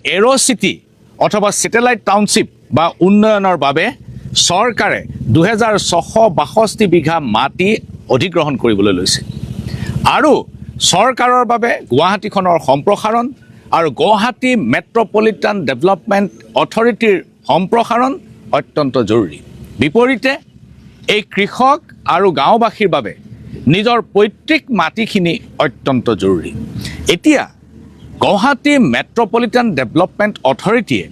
এৰো city অথবা satellite township বা উন্নয়নৰ বাবে চৰকাৰে 2662 বিঘা মাটি অধিগ্ৰহণ কৰিবলৈ লৈছে আৰু চৰকাৰৰ বাবে গুৱাহাটীখনৰ সম্প্ৰসাৰণ আৰু গুৱাহাটী মেট্ৰপলিটান ডেভেলপমেণ্ট অথৰিটিৰ সম্প্ৰসাৰণ অত্যন্ত জৰুৰী। বিপৰীতে এই কৃষক আৰু গাঁওবাসীৰ বাবে নিজৰ পৈতৃক মাটিখিনি অত্যন্ত জৰুৰী। এতিয়া গুৱাহাটী মেট্ৰপলিটান ডেভেলপমেণ্ট অথৰিটিয়ে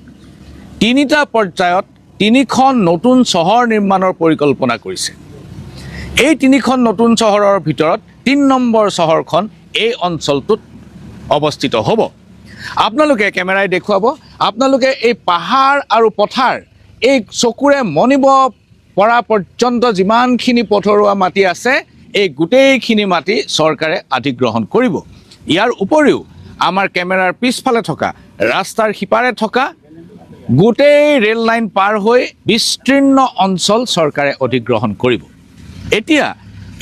3টা পৰ্যায়ত 3খন নতুন চহৰ নিৰ্মাণৰ পৰিকল্পনা কৰিছে। এই 3খন নতুন চহৰৰ ভিতৰত 3 নম্বৰ চহৰখন এই অঞ্চলটোত অৱস্থিত হ'ব। আপোনালোকে কেমেৰাই দেখুৱাব, আপোনালোকে এই পাহাৰ আৰু পথাৰ এই চকুৰে মনিব পৰা পৰ্যন্ত যিমানখিনি পথৰুৱা মাটি আছে এই গোটেইখিনি মাটি চৰকাৰে অধিগ্ৰহণ কৰিব। ইয়াৰ উপৰিও আমাৰ কেমেৰাৰ পিছফালে থকা ৰাস্তাৰ সিপাৰে থকা গোটেই ৰেল লাইন পাৰ হৈ বিস্তীৰ্ণ অঞ্চল চৰকাৰে অধিগ্ৰহণ কৰিব। এতিয়া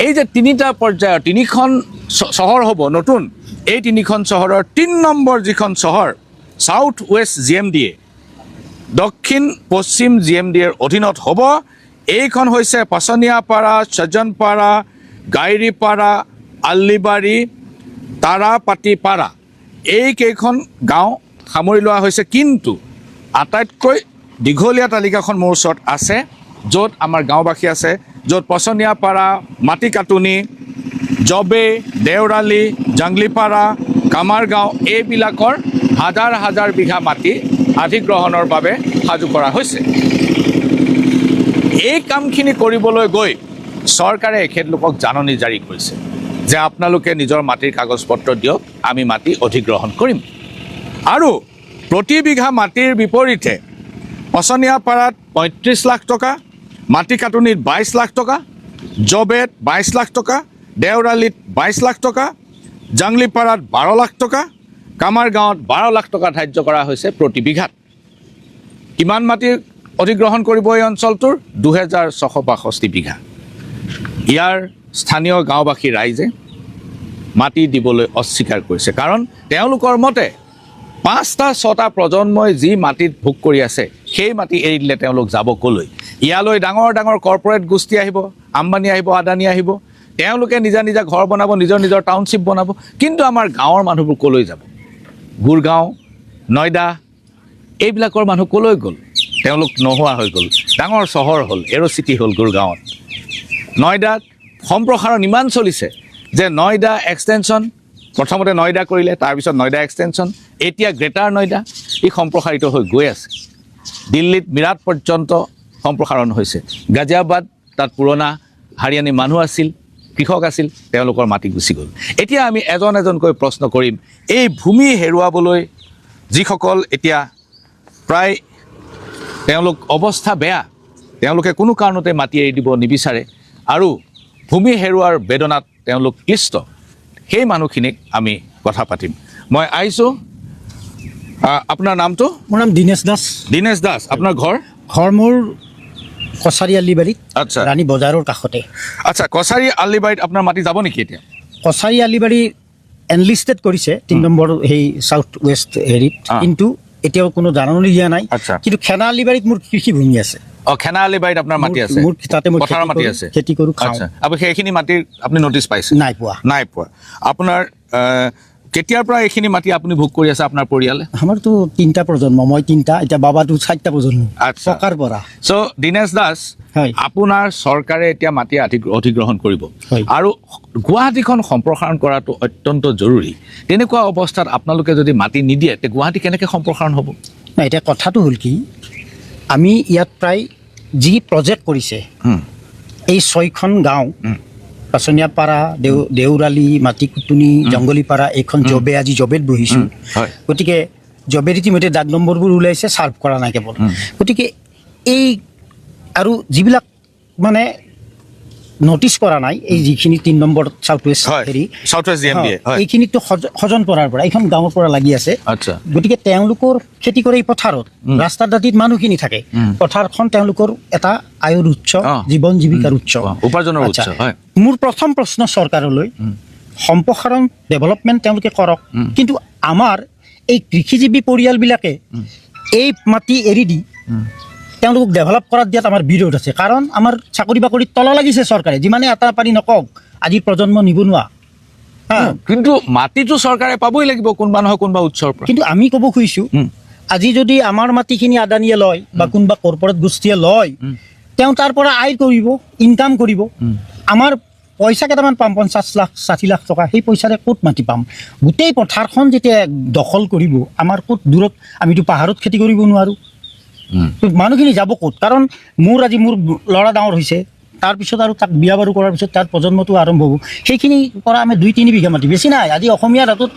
এই যে 3টা পৰ্যায়ৰ 3খন চহৰ হ'ব নতুন, এই 3খন চহৰৰ 3 নম্বৰ যিখন চহৰ সাউথ ৱেষ্ট GMDA দক্ষিণ পশ্চিম GMDAৰ অধীনত হ'ব। এইখন হৈছে পাচনিয়াপাৰা, সজ্জনপাৰা, গাইৰীপাৰা, আল্লিবাৰী, তাৰাপাতিপাৰা, এইকেইখন গাঁও সামৰি লোৱা হৈছে। কিন্তু আটাইতকৈ দীঘলীয়া তালিকাখন মোৰ ওচৰত আছে, য'ত আমাৰ গাঁওবাসী আছে, য'ত পচনিয়াপাৰা, মাটিকাটুনি, জবে, দেওৰালি, জাংলিপাৰা, কামাৰগাঁও এইবিলাকৰ হাজাৰ হাজাৰ বিঘা মাটি অধিগ্ৰহণৰ বাবে সাজু কৰা হৈছে। এই কামখিনি কৰিবলৈ গৈ চৰকাৰে এখেতলোকক জাননী জাৰি কৰিছে যে আপোনালোকে নিজৰ মাটিৰ কাগজ পত্ৰ দিয়ক, আমি মাটি অধিগ্ৰহণ কৰিম। আৰু প্ৰতি বিঘা মাটিৰ বিপৰীতে পচনিয়াপাৰাত 35 লাখ টকা, মাটিকাটুনিত 22 লাখ টকা, জবেত 22 লাখ টকা, দেওৰালিত 22 লাখ টকা, জাংলিপাৰাত 12 লাখ টকা, কামাৰগাঁৱত 12 লাখ টকা ধাৰ্য কৰা হৈছে প্ৰতি বিঘাত। কিমান মাটি অধিগ্ৰহণ কৰিব এই অঞ্চলটোৰ? 2662 বিঘা। ইয়াৰ স্থানীয় গাঁওবাসী ৰাইজে মাটি দিবলৈ অস্বীকাৰ কৰিছে, কাৰণ তেওঁলোকৰ মতে 5টা-6টা প্ৰজন্মই যি মাটিত ভোগ কৰি আছে সেই মাটি এৰি দিলে তেওঁলোক যাব ক'লৈ? ইয়ালৈ ডাঙৰ ডাঙৰ কৰ্পৰেট গোষ্ঠী আহিব, আম্বানী আহিব, আদানী আহিব, তেওঁলোকে নিজা নিজা ঘৰ বনাব, নিজৰ নিজৰ টাউনশ্বিপ বনাব, কিন্তু আমাৰ গাঁৱৰ মানুহবোৰ ক'লৈ যাব? গুৰগাঁও, নয়ডা এইবিলাকৰ মানুহ ক'লৈ গ'ল? তেওঁলোক নোহোৱা হৈ গ'ল। ডাঙৰ চহৰ হ'ল, এৰো চিটি হ'ল গুৰগাঁৱত। নয়ডাত সম্প্ৰসাৰণ ইমান চলিছে যে নয়ডা এক্সটেনশ্যন, প্ৰথমতে নয়ডা কৰিলে, তাৰপিছত নয়ডা এক্সটেনশ্যন, এতিয়া গ্ৰেটাৰ নয়ডা, ই সম্প্ৰসাৰিত হৈ গৈ আছে। দিল্লীত মিৰাট পৰ্যন্ত সম্প্ৰসাৰণ হৈছে। গাজিয়াবাদ, তাত পুৰণা হাৰিয়ানী মানুহ আছিল, কৃষক আছিল, তেওঁলোকৰ মাটি গুচি গ'ল। এতিয়া আমি এজন এজনকৈ প্ৰশ্ন কৰিম, এই ভূমি হেৰুৱাবলৈ যিসকল এতিয়া প্ৰায় তেওঁলোক অৱস্থা বেয়া, তেওঁলোকে কোনো কাৰণতে মাটি এৰি দিব নিবিচাৰে আৰু ভূমি হেৰুৱাৰ বেদনাত তেওঁলোক ক্লিষ্ট, সেই মানুহখিনিক আমি কথা পাতিম। মই আহিছোঁ, আপোনাৰ নামটো? মোৰ নাম দীনেশ দাস। দীনেশ দাস, আপোনাৰ ঘৰ? ঘৰ মোৰ কছাৰী আলিবাৰীত, আচ্ছা, ৰাণী বজাৰৰ কাষতে। আচ্ছা, কছাৰী আলিবাৰীত আপোনাৰ মাটি যাব নেকি এতিয়া? কছাৰী আলিবাৰী এনলিষ্টেড কৰিছে 3 নম্বৰ সেই সাউথ ৱেষ্ট হেৰিত, কিন্তু এতিয়াও কোনো জাননী দিয়া নাই। কিন্তু খেনা আলিবাৰীত মোৰ কৃষিভূমি আছে। খেনা আলিবাৰীত আপোনাৰ মাটি আছে? মোৰ তাতে মই পথাৰৰ মাটি আছে, খেতি কৰোঁ। আচ্ছা, আপুনি সেইখিনি মাটিৰ আপুনি নটিচ পাইছে? নাই পোৱা। নাই পোৱা। আপোনাৰ কেতিয়াৰ পৰা এইখিনি মাটি আপুনি ভোগ কৰি আছে আপোনাৰ পৰিয়ালে? আমাৰতো 3টা প্ৰজন্ম, মই 3টা, এতিয়া বাবাটো 4টা প্ৰজন্ম টকাৰ পৰা। চ' দীনেশ দাস, আপোনাৰ চৰকাৰে এতিয়া মাটি অধিগ্ৰহণ কৰিব আৰু গুৱাহাটীখন সম্প্ৰসাৰণ কৰাটো অত্যন্ত জৰুৰী। তেনেকুৱা অৱস্থাত আপোনালোকে যদি মাটি নিদিয়ে তে গুৱাহাটী কেনেকৈ সম্প্ৰসাৰণ হ'ব? নাই, এতিয়া কথাটো হ'ল কি, আমি ইয়াত প্ৰায় যি প্ৰজেক্ট কৰিছে এই 6খন গাঁও, পাচনিয়াপাৰা, দেওৰালি, মাটিকুটুনি, জংগলীপাৰা, এইখন জবে, আজি জবেত বহিছোঁ। গতিকে জবেৰ ইতিমধ্যে দাগ নম্বৰবোৰ ওলাইছে, ছাৰ্ভ কৰা নাই কেৱল। গতিকে এই আৰু যিবিলাক মানে নটিচ কৰা নাই, এই যিখিনি 3 নম্বৰ সাউথ ৱেষ্ট হেৰি, এইখিনিতো সজনপৰাৰ পৰা, এইখন গাঁৱৰ পৰা লাগি আছে। গতিকে তেওঁলোকৰ খেতি কৰে এই পথাৰত, ৰাস্তাৰ দাঁতিত মানুহখিনি থাকে, পথাৰখন তেওঁলোকৰ এটা আয়ৰ উৎস, জীৱন জীৱিকাৰ উৎস, উপাৰ্জনৰ উৎস। মোৰ প্ৰথম প্ৰশ্ন চৰকাৰলৈ, সম্প্ৰসাৰণ ডেভেলপমেণ্ট তেওঁলোকে কৰক, কিন্তু আমাৰ এই কৃষিজীৱী পৰিয়ালবিলাকে এই মাটি এৰি দি তেওঁলোকক ডেভেলপ কৰাত দিয়াত আমাৰ বিৰোধ আছে। কাৰণ আমাৰ চাকৰি বাকৰিত তলা লাগিছে চৰকাৰে, যিমানে এটা পাৰি নকওক আজিৰ প্ৰজন্ম নিবনুৱা। কিন্তু মাটিটো চৰকাৰে পাবই লাগিব কোনোবা নহয় কোনোবা উৎসৰ পৰা। কিন্তু আমি ক'ব খুজিছোঁ, আজি যদি আমাৰ মাটিখিনি আদানীয়ে লয় বা কোনোবা কৰ্পৰেট গোষ্ঠীয়ে লয়, তেওঁ তাৰ পৰা আয় কৰিব, ইনকাম কৰিব। আমাৰ পইচা কেইটামান পাম, 50 লাখ 60 লাখ টকা, সেই পইচাৰে ক'ত মাটি পাম? গোটেই পথাৰখন যেতিয়া দখল কৰিব, আমাৰ ক'ত দূৰত, আমিতো পাহাৰত খেতি কৰিব নোৱাৰোঁ। মানুহখিনি যাব ক'ত? কাৰণ মোৰ ল'ৰা ডাঙৰ হৈছে, তাৰপিছত আৰু তাক বিয়া বাৰু কৰাৰ পিছত তাৰ প্ৰজন্মটো আৰম্ভ হ'ব। সেইখিনি পৰা আমি 2-3 বিঘা মাটি, বেছি নাই। আজি অসমীয়াৰ হাতত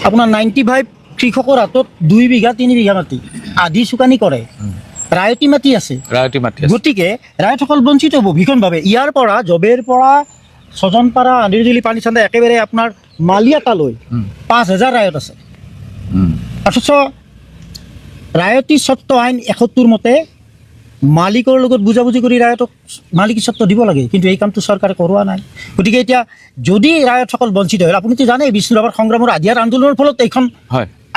আপোনাৰ 95 কৃষকৰ হাতত 2 বিঘা 3 বিঘা মাটি আধি চুকানি কৰে, ৰায়তী মাটি আছে। গতিকে ৰাইজসকল বঞ্চিত হ'ব ভীষণভাৱে। ইয়াৰ পৰা জবেৰ পৰা ছজনপাৰা, আন্দিৰজুলি, পানীচান্দা একেবাৰে আপোনাৰ মালিয়াতালৈ 5000 ৰায়ত আছে। অথচ ৰায়তী স্বত্ব আইন 71 মতে মালিকৰ লগত বুজাবুজি কৰি ৰায়তক মালিকী স্বত্ব দিব লাগে, কিন্তু এই কামটো চৰকাৰে কৰোৱা নাই। গতিকে এতিয়া যদি ৰায়তসকল বঞ্চিত হয়, আপুনিতো জানে বিষ্ণুৰাভাৰ সংগ্ৰামৰ আধিয়াৰ আন্দোলনৰ ফলত এইখন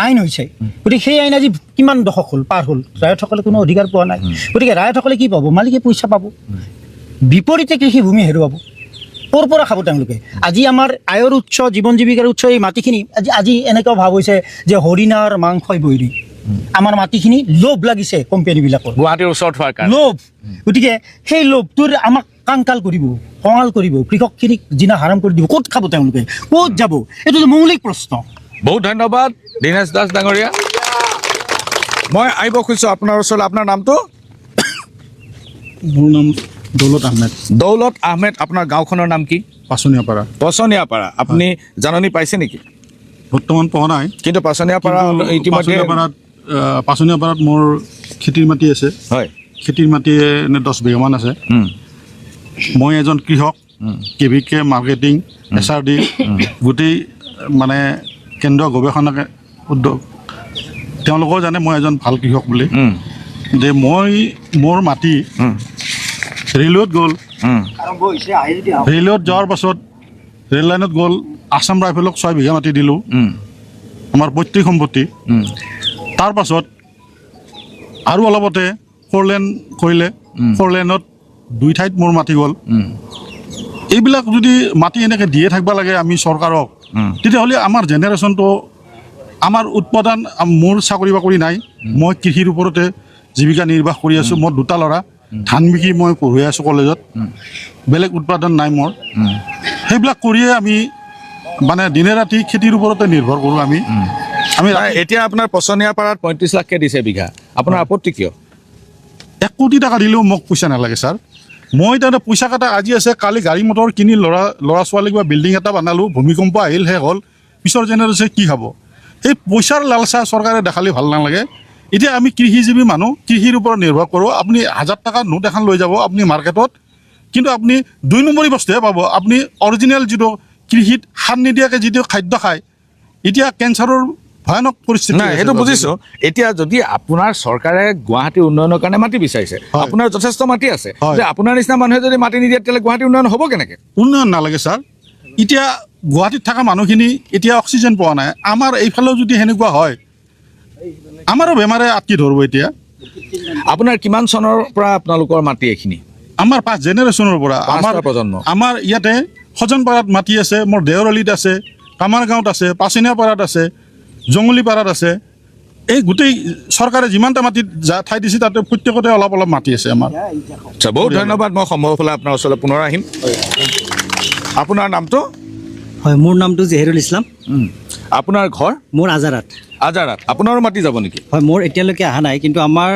আইন হৈছে। গতিকে সেই আইন আজি কিমান দশক হ'ল, পাৰ হ'ল, ৰায়তসকলে কোনো অধিকাৰ পোৱা নাই। গতিকে ৰায়তসকলে কি পাব? মালিকে পইচা পাব, বিপৰীতে কৃষিভূমি হেৰুৱাব। ক'ৰ পৰা খাব তেওঁলোকে? আজি আমাৰ আয়ৰ উৎস, জীৱন জীৱিকাৰ উৎস এই মাটিখিনি। আজি এনেকুৱা ভাৱ হৈছে যে হৰিণাৰ মাংসই বৈৰী। আমাৰ মাটিখিনি লোভ লাগিছে কোম্পানীবিলাকৰ, গুৱাহাটীৰ ওচৰত হোৱাৰ কাৰণে লোভ। গতিকে সেই লোভটোৰ আমাক কাংকাল কৰিব, খঙাল কৰিব, কৃষকখিনিক জিনা হাৰাম কৰি দিব। ক'ত খাব তেওঁলোকে? ক'ত যাব? এইটোতো মৌলিক প্ৰশ্ন। বহুত ধন্যবাদ দীনেশ দাস ডাঙৰীয়া। মই আহিব খুজিছোঁ আপোনাৰ ওচৰলৈ। আপোনাৰ নামটো? মোৰ নাম দৌলত আহমেদ। দৌলত আহমেদ। আপোনাৰ গাঁওখনৰ নাম কি? পাচনিয়াপাৰা। পচনীয়াপাৰা। আপুনি জাননী পাইছে নেকি? বৰ্তমান পোৱা নাই, কিন্তু পাচনীয়াপাৰা ইতিমধ্যে পাচনীয়াপাৰাত মোৰ খেতিৰ মাটি আছে। হয়, খেতিৰ মাটি এনে 10 বিঘামান আছে। মই এজন কৃষক, KVK মাৰ্কেটিং, SRD গোটেই মানে কেন্দ্ৰীয় গৱেষণা উদ্যোগ, তেওঁলোকেও জানে মই এজন ভাল কৃষক বুলি। যে মোৰ মাটি ৰেলৱেত গ'ল, ৰেলৱেত যোৱাৰ পাছত ৰেল লাইনত গ'ল, আছাম ৰাইফলক 6 বিঘা মাটি দিলোঁ, আমাৰ পৈতৃক সম্পত্তি। তাৰ পাছত আৰু অলপতে 4 লেন কৰিলে, 4 লেনত 2 ঠাইত মোৰ মাটি গ'ল। এইবিলাক যদি মাটি এনেকৈ দিয়ে থাকিব লাগে আমি চৰকাৰক, তেতিয়াহ'লে আমাৰ জেনেৰেশ্যনটো, আমাৰ উৎপাদন, মোৰ চাকৰি বাকৰি নাই, মই কৃষিৰ ওপৰতে জীৱিকা নিৰ্বাহ কৰি আছোঁ। মোৰ 2টা ল'ৰা, ধান বিকি মই পঢ়ুৱাই আছোঁ কলেজত, বেলেগ উৎপাদন নাই মোৰ। সেইবিলাক কৰিয়ে আমি মানে দিনে ৰাতি খেতিৰ ওপৰতে নিৰ্ভৰ কৰোঁ আমি। এতিয়া আপোনাৰ পচনীয়াপাৰাত 35 লাখকৈ দিছে বিঘা, আপোনাৰ আপত্তি কিয়? 1 কোটি টকা দিলেও মোক পইচা নালাগে ছাৰ। মই তাৰমানে পইচা কটা আজি আছে, কালি গাড়ী মটৰ কিনি ল'ৰা ছোৱালীক বা বিল্ডিং এটা বনালোঁ, ভূমিকম্প আহিল, শেষ হ'ল, পিছৰ জেনেৰেশ্যনে কি খাব? সেই পইচাৰ লালচা চৰকাৰে দেখালে ভাল নালাগে। এতিয়া আমি কৃষিজীৱী মানুহ, কৃষিৰ ওপৰত নিৰ্ভৰ কৰোঁ। আপুনি 1000 টকা নোট এখন লৈ যাব আপুনি মাৰ্কেটত, কিন্তু আপুনি 2 নম্বৰী বস্তুহে পাব। আপুনি অৰিজিনেল যিটো কৃষিত সাৰ নিদিয়াকৈ যিটো খাদ্য খায়, এতিয়া কেঞ্চাৰৰ ভয়ানক পৰিস্থিতি। নাই, সেইটো বুজিছোঁ। এতিয়া যদি আপোনাৰ চৰকাৰে গুৱাহাটী উন্নয়নৰ কাৰণে মাটি বিচাৰিছে, আপোনাৰ যথেষ্ট মাটি আছে, যে আপোনাৰ নিচিনা মানুহে যদি মাটি নিদিয়ে তেতিয়াহ'লে গুৱাহাটী উন্নয়ন হ'ব কেনেকৈ? উন্নয়ন নালাগে ছাৰ। এতিয়া গুৱাহাটীত থকা মানুহখিনি এতিয়া অক্সিজেন পোৱা নাই। আমাৰ এইফালেও যদি সেনেকুৱা হয়, আমাৰো বেমাৰে আঁতকি ধৰিব। এতিয়া আপোনাৰ কিমান চনৰ পৰা আপোনালোকৰ মাটি এইখিনি? আমাৰ 5 জেনেৰেশ্যনৰ পৰা। আমাৰ ইয়াতে সজনপাৰাত মাটি আছে, মোৰ দেওৰালিত আছে, কামাৰগাঁৱত আছে, পাচনীয়াপাৰাত আছে, জংগলীপাৰাত আছে। এই গোটেই চৰকাৰে যিমানটা মাটিত ঠাই দিছে তাতে প্ৰত্যেকতে অলপ অলপ মাটি আছে আমাৰ। আচ্ছা, বহুত ধন্যবাদ। মই সম্ভৱ হ'লে আপোনাৰ ওচৰলৈ পুনৰ আহিম। আপোনাৰ নামটো? হয়, মোৰ নামটো জেহেৰুল ইছলাম। আপোনাৰ ঘৰ? মোৰ আজাৰাত। আজাৰাত। আপোনাৰো মাটি যাব নেকি? হয়, মোৰ এতিয়ালৈকে অহা নাই, কিন্তু আমাৰ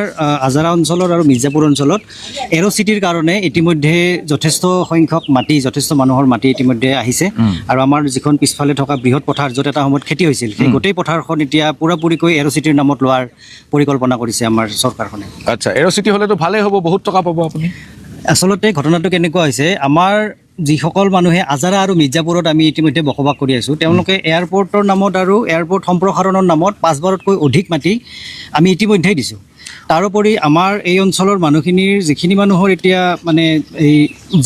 আজাৰা অঞ্চলত আৰু মিৰ্জাপুৰ অঞ্চলত এৰ' চিটিৰ কাৰণে ইতিমধ্যে যথেষ্ট সংখ্যক মাটি, যথেষ্ট মানুহৰ মাটি ইতিমধ্যে আহিছে। আৰু আমাৰ যিখন পিছফালে থকা বৃহৎ পথাৰ, য'ত এটা সময়ত খেতি হৈছিল, সেই গোটেই পথাৰখন এতিয়া পূৰাপূৰিকৈ এৰ' চিটিৰ নামত লোৱাৰ পৰিকল্পনা কৰিছে আমাৰ চৰকাৰখনে। আচ্ছা, এৰ' চিটি হ'লেতো ভালেই হ'ব, বহুত টকা পাব আপুনি। আচলতে ঘটনাটো কেনেকুৱা হৈছে, আমাৰ যিসকল মানুহে আজাৰা আৰু মিৰ্জাপুৰত আমি ইতিমধ্যে বসবাস কৰি আছোঁ, তেওঁলোকে এয়াৰপৰ্টৰ নামত আৰু এয়াৰপৰ্ট সম্প্ৰসাৰণৰ নামত 5 বাৰতকৈ অধিক মাটি আমি ইতিমধ্যেই দিছোঁ। তাৰোপৰি আমাৰ এই অঞ্চলৰ মানুহখিনিৰ যিখিনি মানুহৰ এতিয়া মানে এই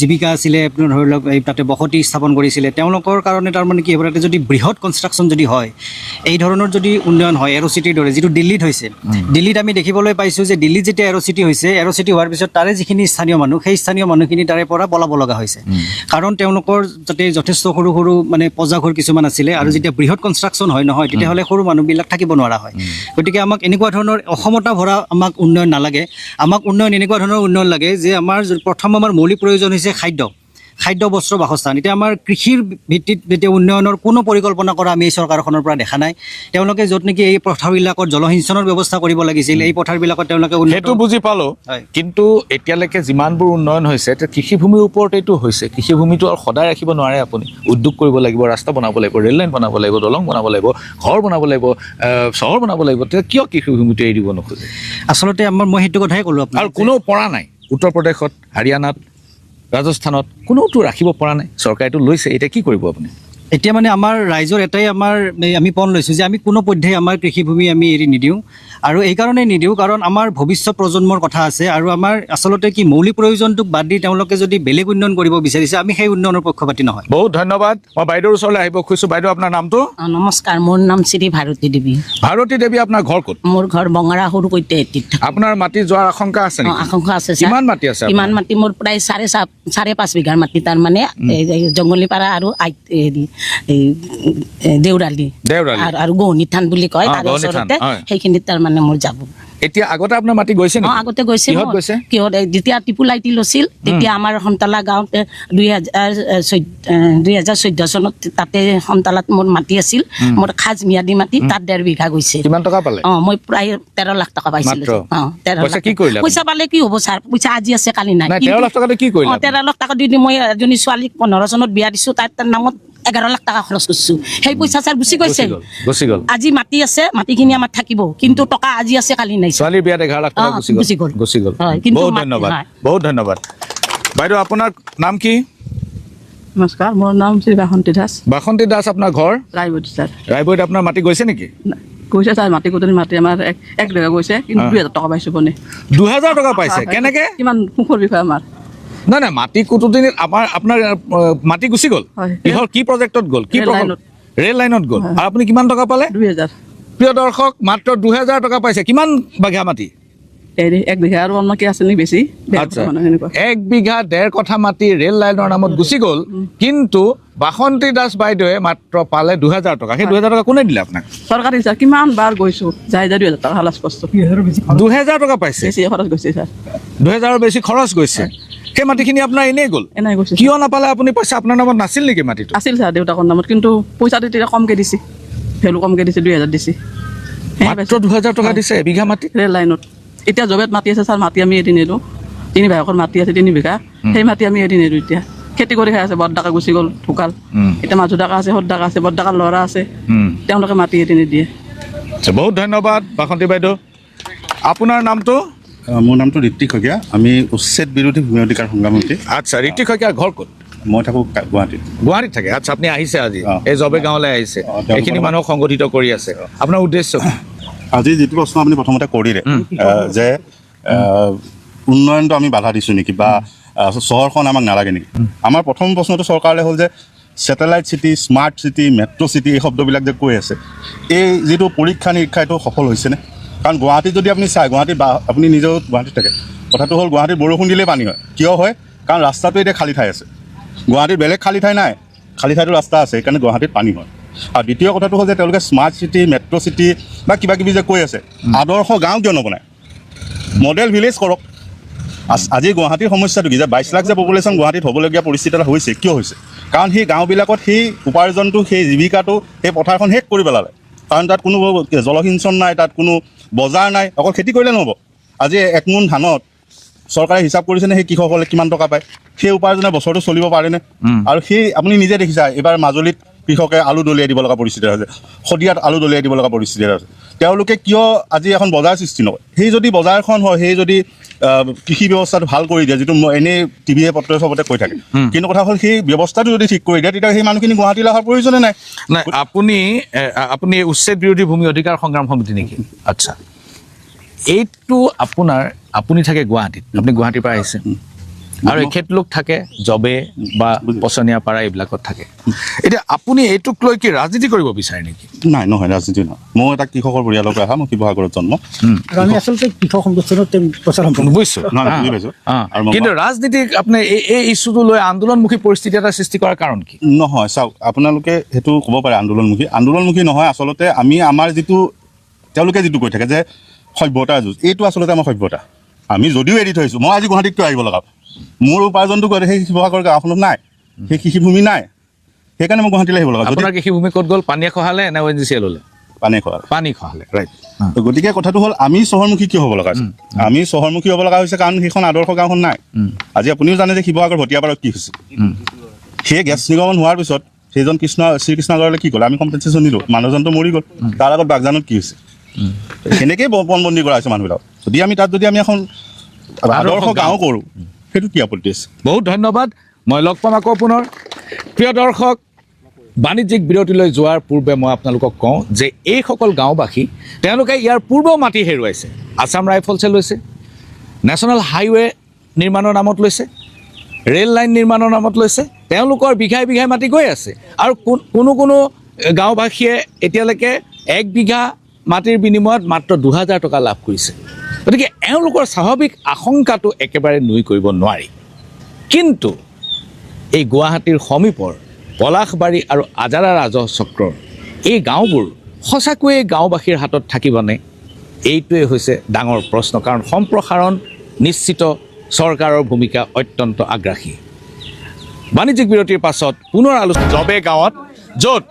জীৱিকা আছিলে, আপোনাৰ ধৰি লওক এই তাতে বসতি স্থাপন কৰিছিলে, তেওঁলোকৰ কাৰণে তাৰমানে কি হ'ব, তাতে যদি বৃহৎ কনষ্ট্ৰাকশ্যন যদি হয়, এই ধৰণৰ যদি উন্নয়ন হয় এৰ' চিটিৰ দৰে যিটো দিল্লীত হৈছে, দিল্লীত আমি দেখিবলৈ পাইছোঁ যে দিল্লীত যেতিয়া এৰ' চিটি হৈছে, এৰ' চিটি হোৱাৰ পিছত তাৰে যিখিনি স্থানীয় মানুহ, সেই স্থানীয় মানুহখিনি তাৰে পৰা পলাব লগা হৈছে, কাৰণ তেওঁলোকৰ যাতে যথেষ্ট সৰু সৰু মানে পজাঘৰ কিছুমান আছিলে, আৰু যেতিয়া বৃহৎ কনষ্ট্ৰাকশ্যন হয় নহয়, তেতিয়াহ'লে সৰু মানুহবিলাক থাকিব নোৱাৰা হয়। গতিকে আমাক এনেকুৱা ধৰণৰ অসমতা ভৰা আমাক উন্নয়ন নালাগে, আমাক উন্নয়ন এনেকুৱা ধৰণৰ উন্নয়ন লাগে যে আমাৰ প্ৰথম আমাৰ মৌলিক প্ৰয়োজন হৈছে খাদ্য, বস্ত্ৰ, বাসস্থান। এতিয়া আমাৰ কৃষিৰ ভিত্তিত যেতিয়া উন্নয়নৰ কোনো পৰিকল্পনা কৰা আমি এই চৰকাৰখনৰ পৰা দেখা নাই। তেওঁলোকে য'ত নেকি এই পথাৰবিলাকত জলসিঞ্চনৰ ব্যৱস্থা কৰিব লাগিছিল, এই পথাৰবিলাকত তেওঁলোকে সেইটো বুজি পালোঁ, কিন্তু এতিয়ালৈকে যিমানবোৰ উন্নয়ন হৈছে এতিয়া কৃষিভূমিৰ ওপৰতেইটো হৈছে। কৃষিভূমিটো আৰু সদায় ৰাখিব নোৱাৰে আপুনি, উদ্যোগ কৰিব লাগিব, ৰাস্তা বনাব লাগিব, ৰেল লাইন বনাব লাগিব, দলং বনাব লাগিব, ঘৰ বনাব লাগিব, চহৰ বনাব লাগিব, তেতিয়া কিয় কৃষিভূমিটো এৰি দিব নোখোজে? আচলতে মই সেইটো কথাই ক'লোঁ আপোনাক। আৰু কোনেও পৰা নাই, উত্তৰ প্ৰদেশত, হাৰিয়ানাত, ৰাজস্থানত কোনেওতো ৰাখিব পৰা নাই, চৰকাৰেতো লৈছে, এতিয়া কি কৰিব আপুনি? এতিয়া মানে আমাৰ ৰাইজৰ এটাই আমি পণ লৈছোঁ যে আমি কোনো পধ্যেই আমাৰ কৃষিভূমি আমি এৰি নিদিওঁ, আৰু এইকাৰণেই নিদিওঁ কাৰণ আমাৰ ভৱিষ্যত প্ৰজন্মৰ কথা আছে, আৰু আমাৰ আচলতে কি মৌলিক প্ৰয়োজনটোক বাদ দি তেওঁলোকে যদি বেলেগ উন্নয়ন কৰিব বিচাৰিছে, আমি সেই উন্নয়নৰ পক্ষপাতি নহয়। বহুত ধন্যবাদ। মই বাইদেউৰ ওচৰলৈ আহিব খুজিছোঁ। বাইদেউ, আপোনাৰ নামটো? নমস্কাৰ, মোৰ নাম শ্ৰী ভাৰতী দেৱী। ভাৰতী দেৱী, আপোনাৰ ঘৰ ক'ত? মোৰ ঘৰ বঙাৰা সৰুকৈতেহতিত। আপোনাৰ মাটি যোৱাৰ আশংকা আছে নেকি? আশংকা আছে। কিমান মাটি আছে? ইমান মাটি মোৰ প্ৰায় 5.5 বিঘাৰ মাটি, তাৰমানে জংগলীপাৰা আৰু দেউৰালি আৰু গৌনী থান বুলি কয়, তাৰ ওচৰতে সেইখিনিত তাৰমানে মোৰ যাব। এতিয়া আগতে আপোনাৰ মাটি গৈছে নেকি? আগতে গৈছে। কিহত গৈছে? কিহত? যেতিয়া টিপু লাইটি লৈছিল তেতিয়া আমাৰ সন্তালা গাঁৱতে 2014 চনত তাতে সন্তালাত মোৰ মাটি আছিল, মোৰ খাজ ম্যাদী মাটি, তাত 1.5 বিঘা গৈছে। কিমান টকা পালে? মই প্ৰায় 13 লাখ টকা পাইছিলো। 13 লাখ। পইচা পালে কি হ'ব ছাৰ? পইচা আজি আছে কালি নাই। 13 লাখ টকা কি কৰিলে? 13 লাখ টকা দি মই এজনী ছোৱালীক 15 চনত বিয়া দিছো, তাৰ নামত 11 লাখ টকা খৰচ কৰিছো। সেই পইচা ছাৰ গুচি গৈছে। আজি মাটি আছে, মাটিখিনি আমাৰ থাকিব, কিন্তু টকা আজি আছে কালি নাই। ছোৱালীৰ বিয়াত 11 লাখ টকা গুচি গ'ল। বহুত ধন্যবাদ, বহুত ধন্যবাদ। বাইদেউ, আপোনাৰ নাম কি? নমস্কাৰ, মোৰ নাম শ্ৰী বাসন্তী দাস। বাসন্তী দাস, আপোনাৰ ঘৰ? ৰায়বতী ছাৰ। ৰায়বতীত আপোনাৰ মাটি গৈছে নেকি? গৈছে ছাৰ, মাটি কুটনি মাটি আমাৰ 1 বিঘা গৈছে, কিন্তু 2000 টকা পাইছো বনে। 2000 টকা পাইছে? কেনেকে? কিমান সুখৰ বিষয় আমাৰ। নাই, মাটি কুটুতিনিত আপোনাৰ মাটি গুচি গ'ল? কিহৰ, কি প্ৰজেক্টত গ'ল? কি ৰেল লাইনত গ'ল? আৰু আপুনি কিমান টকা পালে? 2000। প্ৰিয় দৰ্শক, মাত্ৰ 2000 টকা পাইছে। কিমান বিঘা মাটি? 1 বিঘা আৰু অন্য কি আছে নেকি বেছি? 1 বিঘা 1.5 কঠা মাটি ৰেল লাইনৰ নামত গুচি গ'ল, কিন্তু বাসন্তী দাস বাইদেৱে মাত্ৰ পালে 2000 টকা। সেই 2000 টকা কোনে দিলে আপোনাক? চৰকাৰী ছাৰ, কিমান বাৰ গৈছো, যাই 2000 টকা খালাচ কৰিছো। 2000 টকা পাইছে? বেছি খৰচ গৈছে ছাৰ। 2000 বেছি খৰচ গৈছে। সেই মাটিখিনি আপোনাৰ এনেই গ'ল? এনেই গৈছে। কিয় নাপালে আপুনি পইচা? আপোনাৰ নামত নাছিল নেকি মাটিটো? আছিল ছাৰ, দেউতাকৰ নামত, কিন্তু পইচাটো তেতিয়া কমকৈ দিছে, ভেলু কমকৈ দিছে, 2000 দিছে। মাত্ৰ 2000 টকা দিছে এবিঘা মাটি ৰেল লাইনত। এতিয়া জবেত মাটি আছে ছাৰ, মাটি আমি এৰি নিদিওঁ। 3 ভাগৰ মাটি আছে, 3 বিঘা, সেই মাটি আমি এৰি নিদিওঁ। এতিয়া খেতি কৰি খাই আছে, বৰডাকা গুচি গ'ল, ঢুকাল। এতিয়া মাজু ডেকা আছে, সদ ডেকা আছে, বৰডেকাৰ ল'ৰা আছে, তেওঁলোকে মাটি এৰি নিদিয়ে। বহুত ধন্যবাদ বাসন্তী বাইদেউ। আপোনাৰ নামটো? মোৰ নামটো ঋত্বিক শইকীয়া। আমি উচ্ছেদ বিৰোধী ভূমি অধিকাৰ সংগ্ৰামী। আচ্ছা, ঋত্বিক শইকীয়াৰ ঘৰ ক'ত? মই থাকোঁ গুৱাহাটীত। গুৱাহাটীত থাকে? আচ্ছা, আপুনি আহিছে আজি এই জবে গাঁৱলৈ আহিছে, এইখিনি মানুহক সংগঠিত কৰি আছে। আপোনাৰ উদ্দেশ্য? আজি যিটো প্ৰশ্ন আপুনি প্ৰথমতে কৰিলে যে উন্নয়নটো আমি বাধা দিছোঁ নেকি, বা চহৰখন আমাক নালাগে নেকি, আমাৰ প্ৰথম প্ৰশ্নটো চৰকাৰলৈ হ'ল যে satellite city, smart city, metro' city, এই শব্দবিলাক যে কৈ আছে, এই যিটো পৰীক্ষা নিৰীক্ষা এইটো সফল হৈছেনে? কাৰণ গুৱাহাটীত যদি আপুনি চায়, গুৱাহাটীত আপুনি নিজেও গুৱাহাটীত থাকে, কথাটো হ'ল গুৱাহাটীত বৰষুণ দিলেই পানী হয়। কিয় হয়? কাৰণ ৰাস্তাটো এতিয়া খালী ঠাই আছে। গুৱাহাটীত বেলেগ খালী ঠাই নাই, খালী ঠাইটো ৰাস্তা আছে, সেইকাৰণে গুৱাহাটীত পানী হয়। আৰু দ্বিতীয় কথাটো হ'ল যে তেওঁলোকে স্মাৰ্ট চিটি, মেট্ৰ' চিটি বা কিবা কিবি যে কৈ আছে, আদৰ্শ গাঁও কিয় নবনায়? মডেল ভিলেজ কৰক। আজি গুৱাহাটীৰ সমস্যাটো কি যে 22 লাখ যে পপুলেশ্যন গুৱাহাটীত হ'বলগীয়া পৰিস্থিতি এটা হৈছে, কিয় হৈছে? কাৰণ সেই গাঁওবিলাকত সেই উপাৰ্জনটো, সেই জীৱিকাটো, সেই পথাৰখন শেষ কৰি পেলালে। কাৰণ তাত কোনো জলসিঞ্চন নাই, তাত কোনো বজাৰ নাই, অকল খেতি কৰিলে নহ'ব। আজি 1 মোন ধানত চৰকাৰে হিচাপ কৰিছেনে সেই কৃষকসকলে কিমান টকা পায়? সেই উপাৰ্জনে বছৰটো চলিব পাৰেনে? আৰু সেই আপুনি নিজে দেখিছা, এইবাৰ মাজুলীত কৃষকে আলু দলিয়াই দিব লগা পৰিস্থিতি হৈছে, শদিয়াত আলু দলিয়াই দিব লগা পৰিস্থিতি হৈছে। তেওঁলোকে কিয় আজি এখন বজাৰ সৃষ্টি নকৰে? সেই যদি বজাৰখন হয়, সেই যদি কৃষি ব্যৱস্থাটো ভাল কৰি দিয়ে, যিটো এনেই টিভিয়ে পত্ৰই চবতে কৈ থাকে, কিন্তু কথা হ'ল সেই ব্যৱস্থাটো যদি ঠিক কৰি দিয়ে, তেতিয়া সেই মানুহখিনি গুৱাহাটীলৈ অহাৰ প্ৰয়োজনে নাই। আপুনি উচ্ছেদ বিৰোধী ভূমি অধিকাৰ সংগ্ৰাম সমিতি নেকি? আচ্ছা, এইটো আপুনি থাকে গুৱাহাটীত, আপুনি গুৱাহাটীৰ পৰা আহিছে, আৰু এখেতলোক থাকে জবে বা পচনীয়াপাৰা এইবিলাকত থাকে। এতিয়া আপুনি এইটোক লৈ কি ৰাজনীতি কৰিব বিচাৰে নেকি? নাই, নহয়, ৰাজনীতি নহয়। মই এটা কৃষকৰ পৰিয়ালৰ পৰা অহা, মই শিৱসাগৰত জন্ম। আৰু আমি আচলতে কৃষক সংগঠনত প্ৰচাৰ বুজিছো, বুজি পাইছো। আৰু কিন্তু ৰাজনীতিক আপুনি এই ইছ্যুটো লৈ আন্দোলনমুখী পৰিস্থিতি এটা সৃষ্টি কৰাৰ কাৰণ কি? নহয়, চাওক, আপোনালোকে সেইটো ক'ব পাৰে আন্দোলনমুখী নহয়। আচলতে আমি আমাৰ যিটো তেওঁলোকে যিটো কৈ থাকে যে সভ্যতাৰ যুঁজ, এইটো আচলতে আমাৰ সভ্যতা। আমি যদিও এৰি থৈছোঁ, মই আজি গুৱাহাটীত কিয় আহিব লগা, মোৰ উপাৰ্জনটো কৰে সেই শিৱসাগৰ গাঁওখনত নাই, সেই কৃষিভূমি নাই, সেইকাৰণে মই গুৱাহাটীলৈ আহিব লগা। আপোনাৰ কৃষিভূমি ক'ত গ'ল? পানীয়ে খহালে নে ONGC ল'লে? পানী খহালে, ৰাইট। গতিকে কথাটো হ'ল আমি চহৰমুখী কিয় হ'ব লগা হৈছে? আমি চহৰমুখী হ'ব লগা হৈছে কাৰণ সেইখন আদৰ্শ গাঁওখন নাই। আজি আপুনিও জানে যে শিৱসাগৰ ভটিয়াপাৰত কি হৈছে। সেই গেছ নিৰ্গমন হোৱাৰ পিছত সেইজন শ্ৰীকৃষ্ণগড়লৈ কি ক'লে? আমি কম্পেনচেশ্যন দিলোঁ, মানুহজনটো মৰি গ'ল। তাৰ আগত বাগজানত কি হৈছে? সেনেকেই পণবন্দী কৰা হৈছে মানুহবিলাক। যদি আমি তাত যদি আমি এখন আদৰ্শ গাঁও কৰোঁ, সেইটো কি আপত্তি আছে? বহুত ধন্যবাদ। মই লগ পাম আকৌ পুনৰ। প্ৰিয় দৰ্শক, বাণিজ্যিক বিৰতিলৈ যোৱাৰ পূৰ্বে মই আপোনালোকক কওঁ যে এইসকল গাঁওবাসী তেওঁলোকে ইয়াৰ পূৰ্বেও মাটি হেৰুৱাইছে। আছাম ৰাইফলছে লৈছে, নেশ্যনেল হাইৱে নিৰ্মাণৰ নামত লৈছে, ৰেল লাইন নিৰ্মাণৰ নামত লৈছে। তেওঁলোকৰ বিঘাই বিঘাই মাটি গৈ আছে, আৰু কোনো গাঁওবাসীয়ে এতিয়ালৈকে 1 বিঘা মাটিৰ বিনিময়ত মাত্ৰ 2000 টকা লাভ কৰিছে। গতিকে এওঁলোকৰ স্বাভাৱিক আশংকাটো একেবাৰে নুই কৰিব নোৱাৰি। কিন্তু এই গুৱাহাটীৰ সমীপৰ পলাশবাৰী আৰু আজাৰা ৰাজচক্ৰৰ এই গাঁওবোৰ সঁচাকৈয়ে গাঁওবাসীৰ হাতত থাকিবনে? এইটোৱে হৈছে ডাঙৰ প্ৰশ্ন, কাৰণ সম্প্ৰসাৰণ নিশ্চিত চৰকাৰৰ ভূমিকা অত্যন্ত আগ্ৰাসী। বাণিজ্যিক বিৰতিৰ পাছত পুনৰ আলোচনা জবে গাঁৱত, য'ত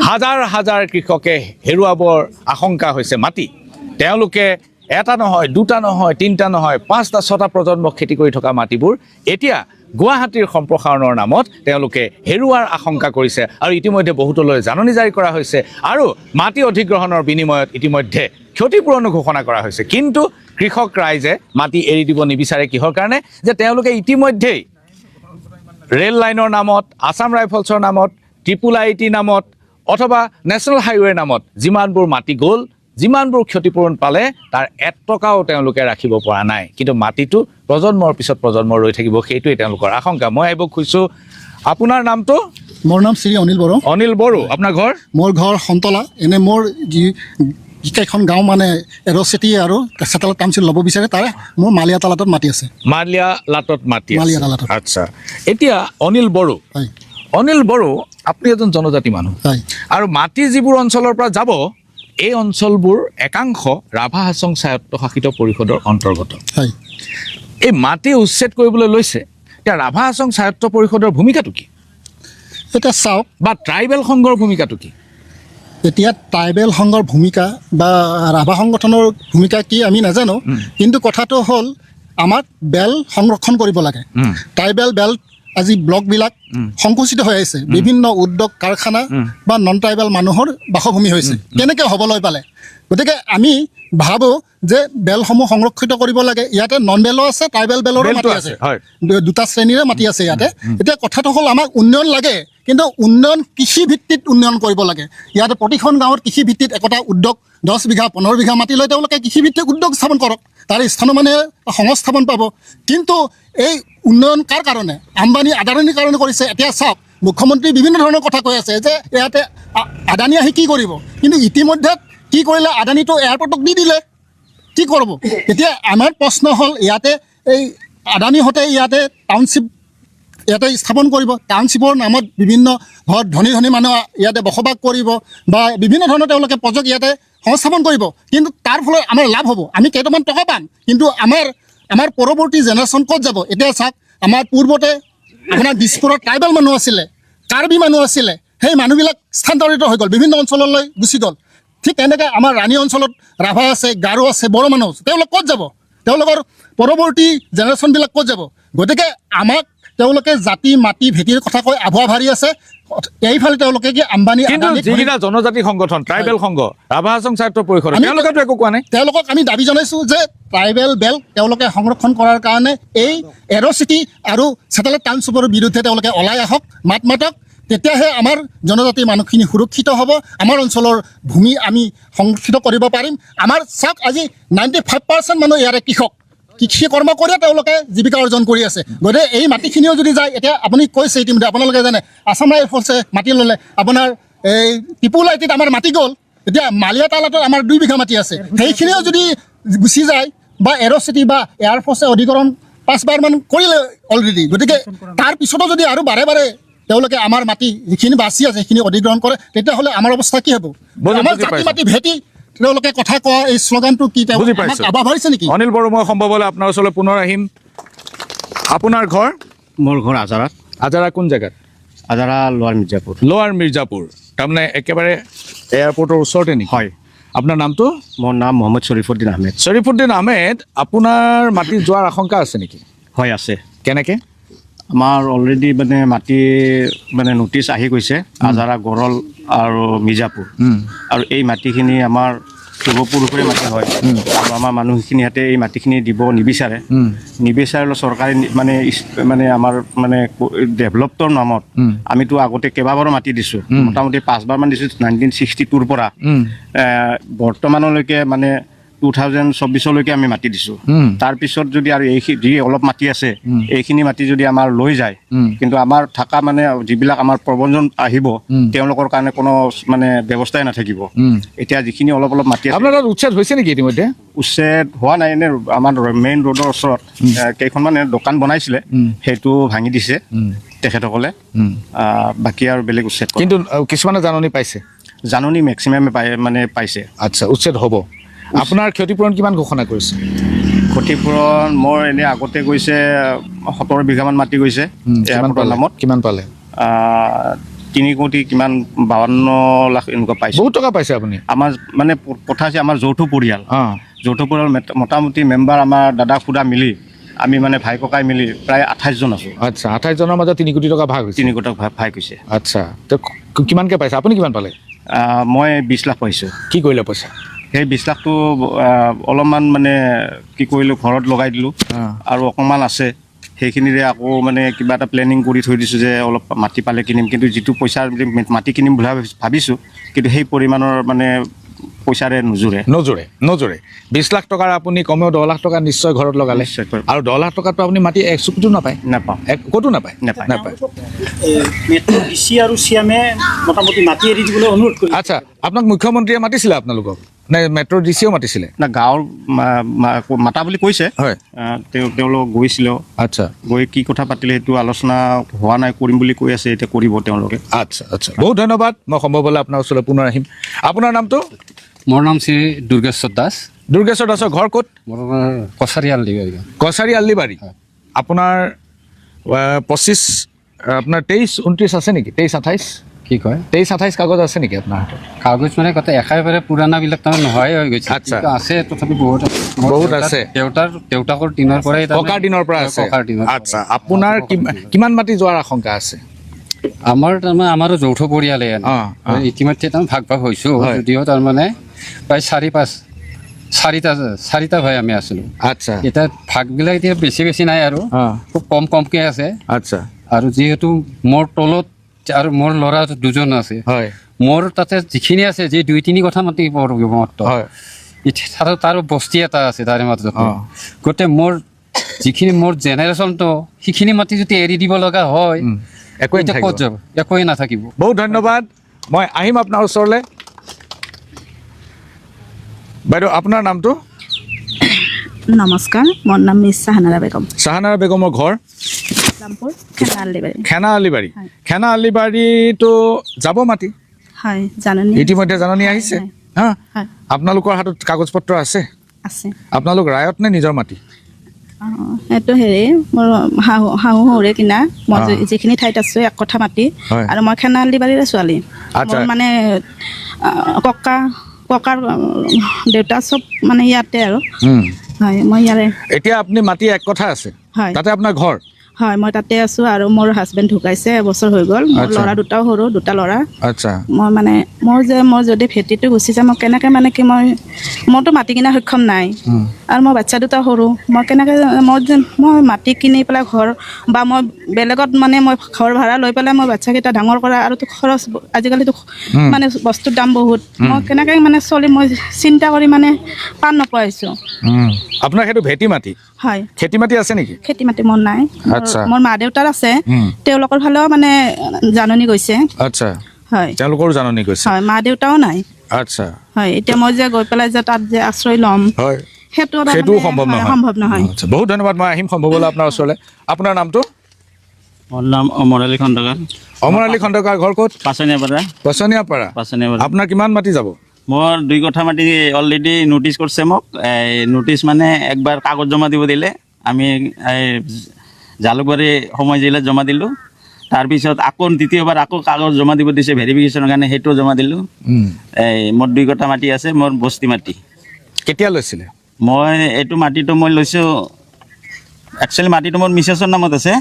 হাজাৰ হাজাৰ কৃষকে হেৰুৱাবৰ আশংকা হৈছে মাটি। তেওঁলোকে এটা নহয়, দুটা নহয়, তিনিটা নহয়, 5টা 6টা প্ৰজন্ম খেতি কৰি থকা মাটিবোৰ এতিয়া গুৱাহাটীৰ সম্প্ৰসাৰণৰ নামত তেওঁলোকে হেৰুৱাৰ আশংকা কৰিছে, আৰু ইতিমধ্যে বহুতলৈ জাননী জাৰি কৰা হৈছে, আৰু মাটি অধিগ্ৰহণৰ বিনিময়ত ইতিমধ্যে ক্ষতিপূৰণো ঘোষণা কৰা হৈছে। কিন্তু কৃষক ৰাইজে মাটি এৰি দিব নিবিচাৰে। কিহৰ কাৰণে? যে তেওঁলোকে ইতিমধ্যেই ৰেল লাইনৰ নামত, আছাম ৰাইফলছৰ নামত, IIIT নামত অথবা নেশ্যনেল হাইৱেৰ নামত যিমানবোৰ মাটি গ'ল, যিমানবোৰ ক্ষতিপূৰণ পালে, তাৰ 1 টকাও তেওঁলোকে ৰাখিব পৰা নাই। কিন্তু মাটিটো প্ৰজন্মৰ পিছত প্ৰজন্ম ৰৈ থাকিব, সেইটোৱে তেওঁলোকৰ আশংকা। মই আহিব খুজিছোঁ, আপোনাৰ নামটো? মোৰ নাম শ্ৰী অনিল বড়ো। অনিল বড়ো। আপোনাৰ ঘৰ? মোৰ ঘৰ সন্তলা। এনে মোৰ যিকেইখন গাঁও মানে এৰ'চিটি আৰু চেটেলাইট টাউনশ্বিপ ল'ব বিচাৰে, তাৰে মোৰ মালিয়া তালাটত মাটি আছে। মালিয়া লাটত মাটি আছে। মালিয়া তালাটত। আচ্ছা, এতিয়া অনিল বড়ো, হয় অনিল বড়ো, আপুনি এজন জনজাতি মানুহ, হয় আৰু মাটি যিবোৰ অঞ্চলৰ পৰা যাব, এই অঞ্চলবোৰ একাংশ ৰাভা হাছং স্বায়ত্তশাসিত পৰিষদৰ অন্তৰ্গত। হয় এই মাটি উচ্ছেদ কৰিবলৈ লৈছে, এতিয়া ৰাভা হাছং স্বায়ত্ত পৰিষদৰ ভূমিকাটো কি? এতিয়া চাওক, বা ট্ৰাইবেল সংঘৰ ভূমিকাটো কি? এতিয়া ট্ৰাইবেল সংঘৰ ভূমিকা বা ৰাভা সংগঠনৰ ভূমিকা কি আমি নাজানো, কিন্তু কথাটো হ'ল আমাক বেল সংৰক্ষণ কৰিব লাগে। ট্ৰাইবেল বেল্ট আজি ব্লকবিলাক সংকুচিত হৈ আছে, বিভিন্ন উদ্যোগ কাৰখানা বা নন ট্ৰাইবেল মানুহৰ বাসভূমি হৈছে। কেনেকৈ হ'বলৈ পালে? গতিকে আমি ভাবোঁ যে বেলসমূহ সংৰক্ষিত কৰিব লাগে। ইয়াতে নন বেলো আছে, ট্ৰাইবেল বেলৰো মাটি আছে, 2টা শ্ৰেণীৰে মাটি আছে ইয়াতে। এতিয়া কথাটো হ'ল আমাক উন্নয়ন লাগে, কিন্তু উন্নয়ন কৃষিভিত্তিত উন্নয়ন কৰিব লাগে। ইয়াতে প্ৰতিখন গাঁৱত কৃষিভিত্তিত একোটা উদ্যোগ 10 বিঘা 15 বিঘা মাটি লৈ তেওঁলোকে কৃষিভিত্তিক উদ্যোগ স্থাপন কৰক, তাৰ স্থানৰ মানে সংস্থাপন পাব। কিন্তু এই উন্নয়ন কাৰ কাৰণে? আম্বানী আদানীৰ কাৰণে কৰিছে। এতিয়া চাওক, মুখ্যমন্ত্ৰী বিভিন্ন ধৰণৰ কথা কৈ আছে যে ইয়াতে আদানী আহি কি কৰিব, কিন্তু ইতিমধ্যে কি কৰিলে? আদানীটো এয়াৰপৰ্টক দি দিলে, কি কৰিব? এতিয়া আমাৰ প্ৰশ্ন হ'ল, ইয়াতে এই আদানীহঁতে ইয়াতে টাউনশ্বিপ ইয়াতে স্থাপন কৰিব, টাউনশ্বিপৰ নামত বিভিন্ন ঘৰত ধনী ধনী মানুহ ইয়াতে বসবাস কৰিব, বা বিভিন্ন ধৰণৰ তেওঁলোকে প্ৰজেক্ট ইয়াতে সংস্থাপন কৰিব। কিন্তু তাৰ ফলত আমাৰ লাভ হ'ব, আমি কেইটামান টকা পাম, কিন্তু আমাৰ পৰৱৰ্তী জেনেৰেশ্যন ক'ত যাব? এতিয়া চাওক, আমাৰ পূৰ্বতে আপোনাৰ দিছপুৰত ট্ৰাইবেল মানুহ আছিলে, কাৰ্বি মানুহ আছিলে, সেই মানুহবিলাক স্থানান্তৰিত হৈ গ'ল, বিভিন্ন অঞ্চললৈ গুচি গ'ল। ঠিক তেনেকৈ আমাৰ ৰাণী অঞ্চলত ৰাভা আছে, গাৰো আছে, বড়ো মানুহ আছে, তেওঁলোক ক'ত যাব? তেওঁলোকৰ পৰৱৰ্তী জেনেৰেশ্যনবিলাক ক'ত যাব? গতিকে আমাক তেওঁলোকে জাতি মাটি ভেটিৰ কথা কৈ আভুৱা ভাৰি আছে। এইফালে তেওঁলোকে কি আম্বানী যিকেইটা জনজাতি সংগঠন, ট্ৰাইবেল সংঘ, ৰাভা হাছং স্বায়ত্ত পৰিষদ, তেওঁলোকেতো একো কোৱা নাই। তেওঁলোকক আমি দাবী জনাইছোঁ যে ট্ৰাইবেল বেল্ট তেওঁলোকে সংৰক্ষণ কৰাৰ কাৰণে এই এৰ'চিটি আৰু চেটেলাইট টাউনশ্বিপৰ বিৰুদ্ধে তেওঁলোকে ওলাই আহক, মাত মাতক। তেতিয়াহে আমাৰ জনজাতি মানুহখিনি সুৰক্ষিত হ'ব, আমাৰ অঞ্চলৰ ভূমি আমি সংৰক্ষিত কৰিব পাৰিম। আমাৰ চাওক আজি 95% মানুহ ইয়াৰে কৃষক, কৃষি কৰ্ম কৰিয়ে তেওঁলোকে জীৱিকা অৰ্জন কৰি আছে। গতিকে এই মাটিখিনিও যদি যায়, এতিয়া আপুনি কৈছে ইতিমধ্যে আপোনালোকে জানে আছাম ৰাইফলছে মাটি ল'লে, আপোনাৰ এই টিপু লাইটিত আমাৰ মাটি গ'ল, এতিয়া মালিয়া তালাটত আমাৰ 2 বিঘা মাটি আছে, সেইখিনিও যদি গুচি যায় বা এৰ'চিটি বা এয়াৰফৰ্চে অধিকৰণ 5 বাৰমান কৰিলে অলৰেডি। গতিকে তাৰ পিছতো যদি আৰু বাৰে বাৰে তেওঁলোকে আমাৰ মাটি যিখিনি বাচি আছে সেইখিনি অধিগ্ৰহণ কৰে, তেতিয়াহ'লে আমাৰ অৱস্থা কি হ'ব? আমাৰ জাতি মাটি ভেটি তেওঁলোকে কথা কোৱা এই শ্লোগানটো কি বুজি পাইছোঁ। আবাস হৈছে নেকি? অনিল বড়ো, মই সম্ভৱ হ'লে আপোনাৰ ওচৰলৈ পুনৰ আহিম। আপোনাৰ ঘৰ? মোৰ ঘৰ আজাৰাত। আজাৰা কোন জেগাত? আজাৰা লোৱাৰ মিৰ্জাপুৰ। লোৱাৰ মিৰ্জাপুৰ, তাৰমানে একেবাৰে এয়াৰপৰ্টৰ ওচৰতে নেকি? হয়। আপোনাৰ নামটো? মোৰ নাম মহম্মদ শ্বৰিফুদ্দিন আহমেদ। শ্বৰিফুদ্দিন আহমেদ, আপোনাৰ মাটি যোৱাৰ আশংকা আছে নেকি? হয় আছে। কেনেকৈ? আমাৰ অলৰেডি মানে মাটি মানে নটিচ আহি গৈছে আজাৰা, গৰল আৰু মিৰ্জাপুৰ, আৰু এই মাটিখিনি আমাৰ পূৰ্বপুৰুষৰে মাটি হয়, আৰু আমাৰ মানুহখিনি ইয়াতে এই মাটিখিনি দিব নিবিচাৰিলে চৰকাৰে মানে আমাৰ মানে ডেভেলপটোৰ নামত আমিতো আগতে কেইবাবাৰো মাটি দিছোঁ, মোটামুটি 5 বাৰমান দিছোঁ 1962ৰ পৰা বৰ্তমানলৈকে মানে 2024লৈকে আমি মাটি দিছোঁ। তাৰপিছত যদি আৰু এই যি অলপ মাটি আছে এইখিনি মাটি যদি আমাৰ লৈ যায়, কিন্তু আমাৰ থকা মানে যিবিলাক আমাৰ প্ৰবঞ্জন আহিব তেওঁলোকৰ কাৰণে কোনো মানে ব্যৱস্থাই নাথাকিব। এতিয়া যিখিনি অলপ অলপ মাটি আছে, আপোনাৰ তাত উচ্ছেদ হৈছে নেকি ইতিমধ্যে? উচ্ছেদ হোৱা নাই, এনে আমাৰ মেইন ৰোডৰ ওচৰত কেইখনমান ডোকান বনাইছিলে, সেইটো ভাঙি দিছে তেখেতসকলে, বাকী আৰু বেলেগ উচ্ছেদ। কিন্তু কিছুমানে জাননী পাইছে? জাননী মেক্সিমামে পাইছে। আচ্ছা, উচ্ছেদ হ'ব। আপোনাৰ ক্ষতিপূৰণ কিমান ঘোষণা কৰিছে? ক্ষতিপূৰণ মোৰ এনেই আগতে গৈছে 17 বিঘামান মাটি গৈছে এয়াৰপৰ্টৰ নামত। কিমান পালে? 3 কোটি কিমান 52 লাখ এনেকুৱা পাইছে। বহুত টকা পাইছে আপুনি। আমাৰ মানে কথা হৈছে আমাৰ যৌথ পৰিয়াল মোটামুটি মেম্বাৰ আমাৰ দাদা খুদা মিলি আমি মানে ভাই ককাই মিলি প্ৰায় 28 জন আছোঁ। আচ্ছা, 28 জনৰ মাজত 3 কোটি টকা ভাগ হৈছে? 3 কোটি টকা ভাগ হৈছে। আচ্ছা, তো কিমানকৈ পাইছে আপুনি? কিমান পালে? মই 20 লাখ পাইছোঁ। কি কৰিলে পইচা? সেই 20 লাখটো অলপমান মানে কি কৰিলোঁ, ঘৰত লগাই দিলোঁ, আৰু অকণমান আছে সেইখিনিৰে আকৌ মানে কিবা এটা প্লেনিং কৰি থৈ দিছোঁ যে অলপ মাটি পালে কিনিম, কিন্তু যিটো পইচা মাটি কিনিম বুলি ভাবিছোঁ, কিন্তু সেই পৰিমাণৰ মানে পইচাৰে নোজোৰে। 20 লাখ টকাৰ আপুনি কমেও 10 লাখ টকা নিশ্চয় ঘৰত লগালে, আৰু 10 লাখ টকাতো আপুনি মাটি 1 চুকুটো নাপায়? ক'তো নাপায়। ডিচি আৰু চিএমে মোটামুটি মাটি এৰি দিবলৈ অনুৰোধ কৰিছে। আচ্ছা, আপোনাক মুখ্যমন্ত্ৰীয়ে মাতিছিলে আপোনালোকক নে মেট্ৰ' ডিচিও মাতিছিলে? না, গাঁৱৰ মাতা বুলি কৈছে, হয়, তেওঁলোক গৈছিলে। আচ্ছা, গৈ কি কথা পাতিলে সেইটো আলোচনা হোৱা নাই, কৰিম বুলি কৈ আছে, এতিয়া কৰিব তেওঁলোকে। আচ্ছা, বহুত ধন্যবাদ। মই সম্ভৱ হ'লে আপোনাৰ ওচৰলৈ পুনৰ আহিম। আপোনাৰ নামটো? মোৰ নাম শ্ৰী দুৰ্গেশ্বৰ দাস। দুৰ্গেশ্বৰ দাসৰ ঘৰ ক'ত? মোৰ কছাৰী আল্লিবাৰী। কছাৰী আল্লিবাৰী। আপোনাৰ 25 আপোনাৰ 23, 29 আছে নেকি? 23, 28 কি কয়? 23, 28 কাগজ আছে নেকি আপোনাৰ হাতত? কাগজ মানে কথা একেবাৰে পুৰাণাবিলাক তাৰমানে নোহোৱাই হৈ গৈছে। আচ্ছা, আছে তথাপি বহুত আছে। দেউতাকৰ দিনৰ পৰাই, ককাৰ দিনৰ পৰা আছে। ককাৰ দিনৰ। আচ্ছা, আপোনাৰ কিমান মাটি যোৱাৰ আশংকা আছে? আমাৰ তাৰমানে আমাৰো যৌথ পৰিয়ালে ইতিমধ্যে তাৰমানে ভাগ ভাগ হৈছোঁ, যদিও তাৰমানে প্ৰায় 4-5 ভাই আমি আছিলোঁ। আচ্ছা, এতিয়া ভাগবিলাক এতিয়া বেছি নাই আৰু খুব কমকৈ আছে। আচ্ছা, আৰু যিহেতু মোৰ তলত আৰু মোৰ ল'ৰা 2জন আছে, মোৰ তাতে যিখিনি আছে যে 2-3 কথা মাতি মাত্ৰ, তাৰো বস্তি এটা আছে তাৰে মাজত। গতিকে মোৰ যিখিনি মোৰ জেনেৰেশ্যনটো সেইখিনি মাটি যদি এৰি দিব লগা হয়, ক'ত যাব? একোৱে নাথাকিব। বহুত ধন্যবাদ। মই আহিম আপোনাৰ ওচৰলৈ। বাইদেউ, আপোনাৰ নামটো? নমস্কাৰ, মোৰ নাম মিছ চাহানাৰা বেগম। চাহানাৰা বেগমৰ ঘৰ? খেনা আল্লিবাৰী। খেনা আল্লিবাৰীটো যাব মাটি? হয়, জাননী ইতিমধ্যে জাননী আহিছে। আপোনালোকৰ হাতত কাগজ পত্ৰ আছে? আপোনালোক ৰায়ত নে নিজৰ মাটি? সেইটো হেৰি মোৰ শাহু শহুৰে কিনা, মই যিখিনি ঠাইত আছোঁ 1 কঠা মাটি, আৰু মই খেনা আল্লিবাৰীৰে ছোৱালী। মোৰ মানে ককাৰ দেউতা চব মানে ইয়াতে আৰু। হয়, মই ইয়াৰে। এতিয়া আপুনি মাটি 1 কঠা আছে, তাতে আপোনাৰ ঘৰ? হয় মই তাতে আছোঁ আৰু মোৰ হাজবেণ্ড ঢুকাইছে এবছৰ হৈ গ'ল মোৰ আচ্ছা। ল'ৰা দুটাও সৰু দুটা ল'ৰা আচ্ছা মই মানে মই যদি ভেটিটো গুচি যাম মই কেনেকৈ মানে কি মোৰতো মাটি কিনা সক্ষম নাই আৰু মোৰ বাচ্ছা দুটা সৰু মই কেনেকৈ মই মাটি কিনি পেলাই ঘৰ বা মই বেলেগত মানে মই ঘৰ ভাড়া লৈ পেলাই মই বাচ্ছাকেইটা ডাঙৰ কৰা আৰুতো খৰচ আজিকালিতো মানে বস্তুৰ দাম বহুত মই কেনেকৈ মানে চলি মই চিন্তা কৰি মানে পাণ নোপোৱা হৈছোঁ। আপোনাৰ সেইটো ভেটি মাটি হয় খেতি মাটি আছে নেকি? খেতি মাটি মোৰ নাই আচ্ছা। মোৰ মা দেউতাৰ আছে তেওঁলোকৰ ফালেও মানে জাননী গৈছে আচ্ছা হয় তেওঁলোকৰো জাননী গৈছে হয় মা দেউতাও নাই আচ্ছা হয় এতিয়া মই যে গৈ পেলাই যে তাত যে আশ্ৰয় ল'ম হয় সেইটোও সম্ভৱ নহয় সম্ভৱ নহয়। আচ্ছা বহুত ধন্যবাদ মই আহিম সম্ভৱ হ'লে আপোনাৰ ওচৰলৈ আপোনাৰ নামটো? মোৰ নাম অমৰ আলী খণ্ডকাৰ অমৰ আলী খণ্ডকাৰ ঘৰ ক'ত? পাচনীয়াপাৰা পচনীয়াপাৰা আপোনাৰ কিমান মাটি যাব? মোৰ 2 কঠা মাটি অলৰেডি নোটিছ কৰিছে মোক নোটিছ মানে একবাৰ কাগজ জমা দিব দিলে আমি জালুকবাৰী সময় জিলাত জমা দিলোঁ তাৰপিছত আকৌ দ্বিতীয়বাৰ আকৌ কাগজ জমা দিব দিছে ভেৰিফিকেশ্যনৰ কাৰণে সেইটো জমা দিলোঁ মোৰ 2 কঠা মাটি আছে মোৰ বস্তি মাটি। কেতিয়া লৈছিলে? মই এইটো মাটিটো মই লৈছোঁ একচুৱেলি মাটিটো মোৰ মিছেছৰ নামত আছে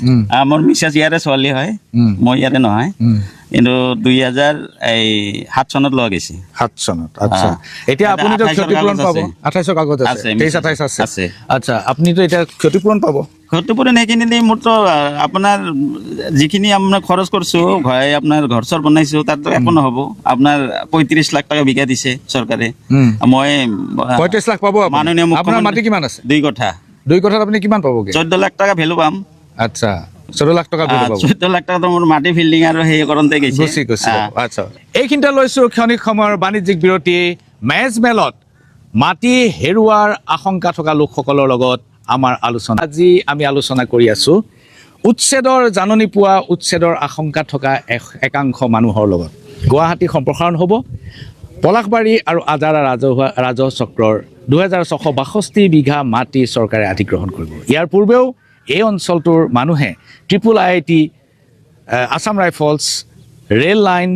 মোৰ মিছেছ ইয়াৰে ছোৱালী হয় মই ইয়াৰে নহয় কিন্তু 2007 চনত লোৱা গৈছে 7 চনত আচ্ছা এতিয়া আপুনিতো ক্ষতিপূৰণ পাব 28 কাগজ আছে 23 28 আছে আচ্ছা আপুনিতো এতিয়া ক্ষতিপূৰণ পাব ক্ষতিপূৰণ সেইখিনি দি মোৰতো আপোনাৰ যিখিনি আপোনাৰ খৰচ কৰিছোঁ আপোনাৰ ঘৰ চৰ বনাইছোঁ তাততো একো নহ'ব আপোনাৰ 35 লাখ টকা বিঘা দিছে চৰকাৰে মই 35 লাখ পাব মাননীয় আপোনাৰ মাটি কিমান আছে? 2 কঠা 2 কঠাত আপুনি কিমান পাবগে? 14 লাখ টকা ভেলু পাম আচ্ছা 14 লাখ টকা ভেলু পাব 14 লাখ টকা মোৰ মাটি ফিল্ডিং আৰু সেই কৰোঁতে গৈছে গুচি আচ্ছা এইখিনিতে লৈছোঁ ক্ষণিক সময়ৰ বাণিজ্যিক বিৰতি মেজমেলত মাটি হেৰুৱাৰ আশংকা থকা লোকসকলৰ লগত আমাৰ আলোচনা আজি আমি আলোচনা কৰি আছোঁ উচ্ছেদৰ জাননী পোৱা উচ্ছেদৰ আশংকা থকা একাংশ মানুহৰ লগত গুৱাহাটী সম্প্ৰসাৰণ হ'ব পলাশবাৰী আৰু আজাৰা ৰাজহ চক্ৰৰ 2662 বিঘা মাটি চৰকাৰে অধিগ্ৰহণ কৰিব। ইয়াৰ পূৰ্বেও এই অঞ্চলটোৰ মানুহে IIIT Assam rifles rail line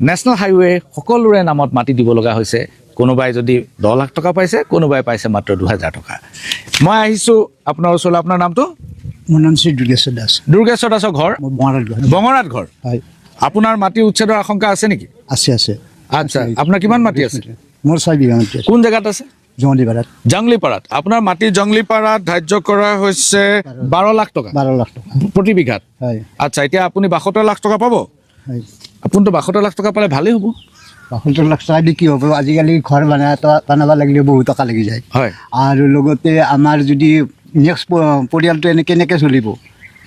national highway সকলোৰে নামত মাটি দিব লগা হৈছে কোনোবাই যদি 10 লাখ টকা পাইছে কোনোবাই পাইছে মাত্ৰ 2000 টকা। মই আহিছোঁ আপোনাৰ ওচৰলৈ আপোনাৰ নামটো? মোৰ নাম শ্ৰী দুৰ্গেশ্বৰ দাস। দুৰ্গেশ্বৰ দাসৰ ঘৰ বঙৰাত ঘৰ হয় আপোনাৰ মাটি উচ্ছেদৰ আশংকা আছে নেকি? আছে আচ্ছা আপোনাৰ কিমান মাটি আছে? মোৰ 6 বিঘা মাটি আছে। কোন জেগাত আছে? জংলীপাৰাত আপোনাৰ মাটি জংলীপাৰাত ধাৰ্য কৰা হৈছে 12 লাখ টকা প্ৰতি বিঘাত হয় আচ্ছা এতিয়া আপুনি 72 লাখ টকা পাব হয় আপুনিতো 72 লাখ টকা পালে ভালেই হ'ব 72 লাখ টকা দি কি হ'ব আজিকালি ঘৰ বনাব লাগিলে বহুত টকা লাগি যায় হয় আৰু লগতে আমাৰ যদি নেক্সট পৰিয়ালটো কেনেকৈ চলিব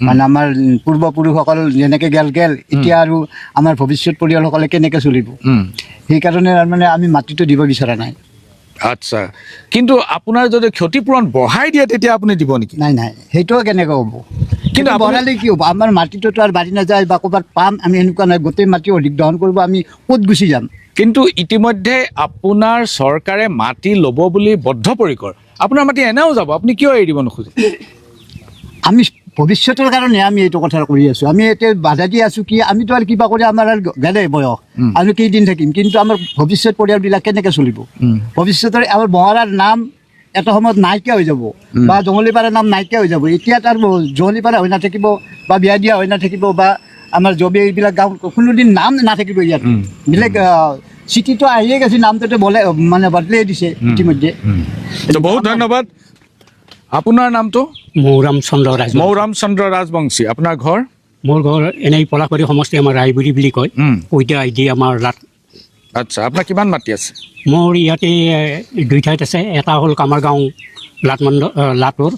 মানে আমাৰ পূৰ্বপুৰুষসকল যেনেকৈ গেল এতিয়া আৰু আমাৰ ভৱিষ্যত পৰিয়ালসকলে কেনেকৈ চলিব সেইকাৰণে মানে আমি মাটিটো দিব বিচৰা নাই। আচ্ছা কিন্তু আপোনাৰ যদি ক্ষতিপূৰণ বঢ়াই দিয়ে তেতিয়া আপুনি দিব নেকি? নাই সেইটোও কেনেকৈ হ'ব কিন্তু বঢ়ালে কি হ'ব আমাৰ মাটিটোতো আৰু বাঢ়ি নাযায় বা ক'ৰবাত পাম আমি এনেকুৱা নাই গোটেই মাটি অধিগ্ৰহণ কৰিব আমি ক'ত গুচি যাম। কিন্তু ইতিমধ্যে আপোনাৰ চৰকাৰে মাটি ল'ব বুলি বদ্ধপৰিকৰ আপোনাৰ মাটি এনেও যাব আপুনি কিয় এৰি দিব নোখোজে? আমি ভৱিষ্যতৰ কাৰণে আমি এইটো কথা কৰি আছোঁ আমি এতিয়া বাধা দি আছোঁ কি আমিতো আৰু কিবা কৰি আমাৰ আৰু গেলে বয়স আমি কেইদিন থাকিম কিন্তু আমাৰ ভৱিষ্যত পৰিয়ালবিলাক কেনেকৈ চলিব ভৱিষ্যতৰ আমাৰ বঙাৰাৰ নাম এটা সময়ত নাইকিয়া হৈ যাব বা জংলীপাৰাৰ নাম নাইকিয়া হৈ যাব এতিয়া তাৰ জংলীপাৰা হৈ নাথাকিব বা বিয়া দিয়া হৈ নাথাকিব বা আমাৰ জবি এইবিলাক গাঁও কোনোদিন নাম নাথাকিব ইয়াত বেলেগ চিটিটো আহিয়ে গৈছে নামটোতে মানে বদলাই দিছে ইতিমধ্যে। বহুত ধন্যবাদ আপোনাৰ নামটো? মৌৰাম চন্দ্ৰ ৰাজবংশী আপোনাৰ ঘৰ? মোৰ ঘৰ এনেই পলাশবাৰী সমষ্টি আমাৰ ৰায়বুৰী বুলি কয় পইতা আইডি আমাৰ লাট। আচ্ছা আপোনাৰ কিমান মাটি আছে? মোৰ ইয়াতে 2 ঠাইত আছে এটা হ'ল কামাৰগাঁও লাটৰ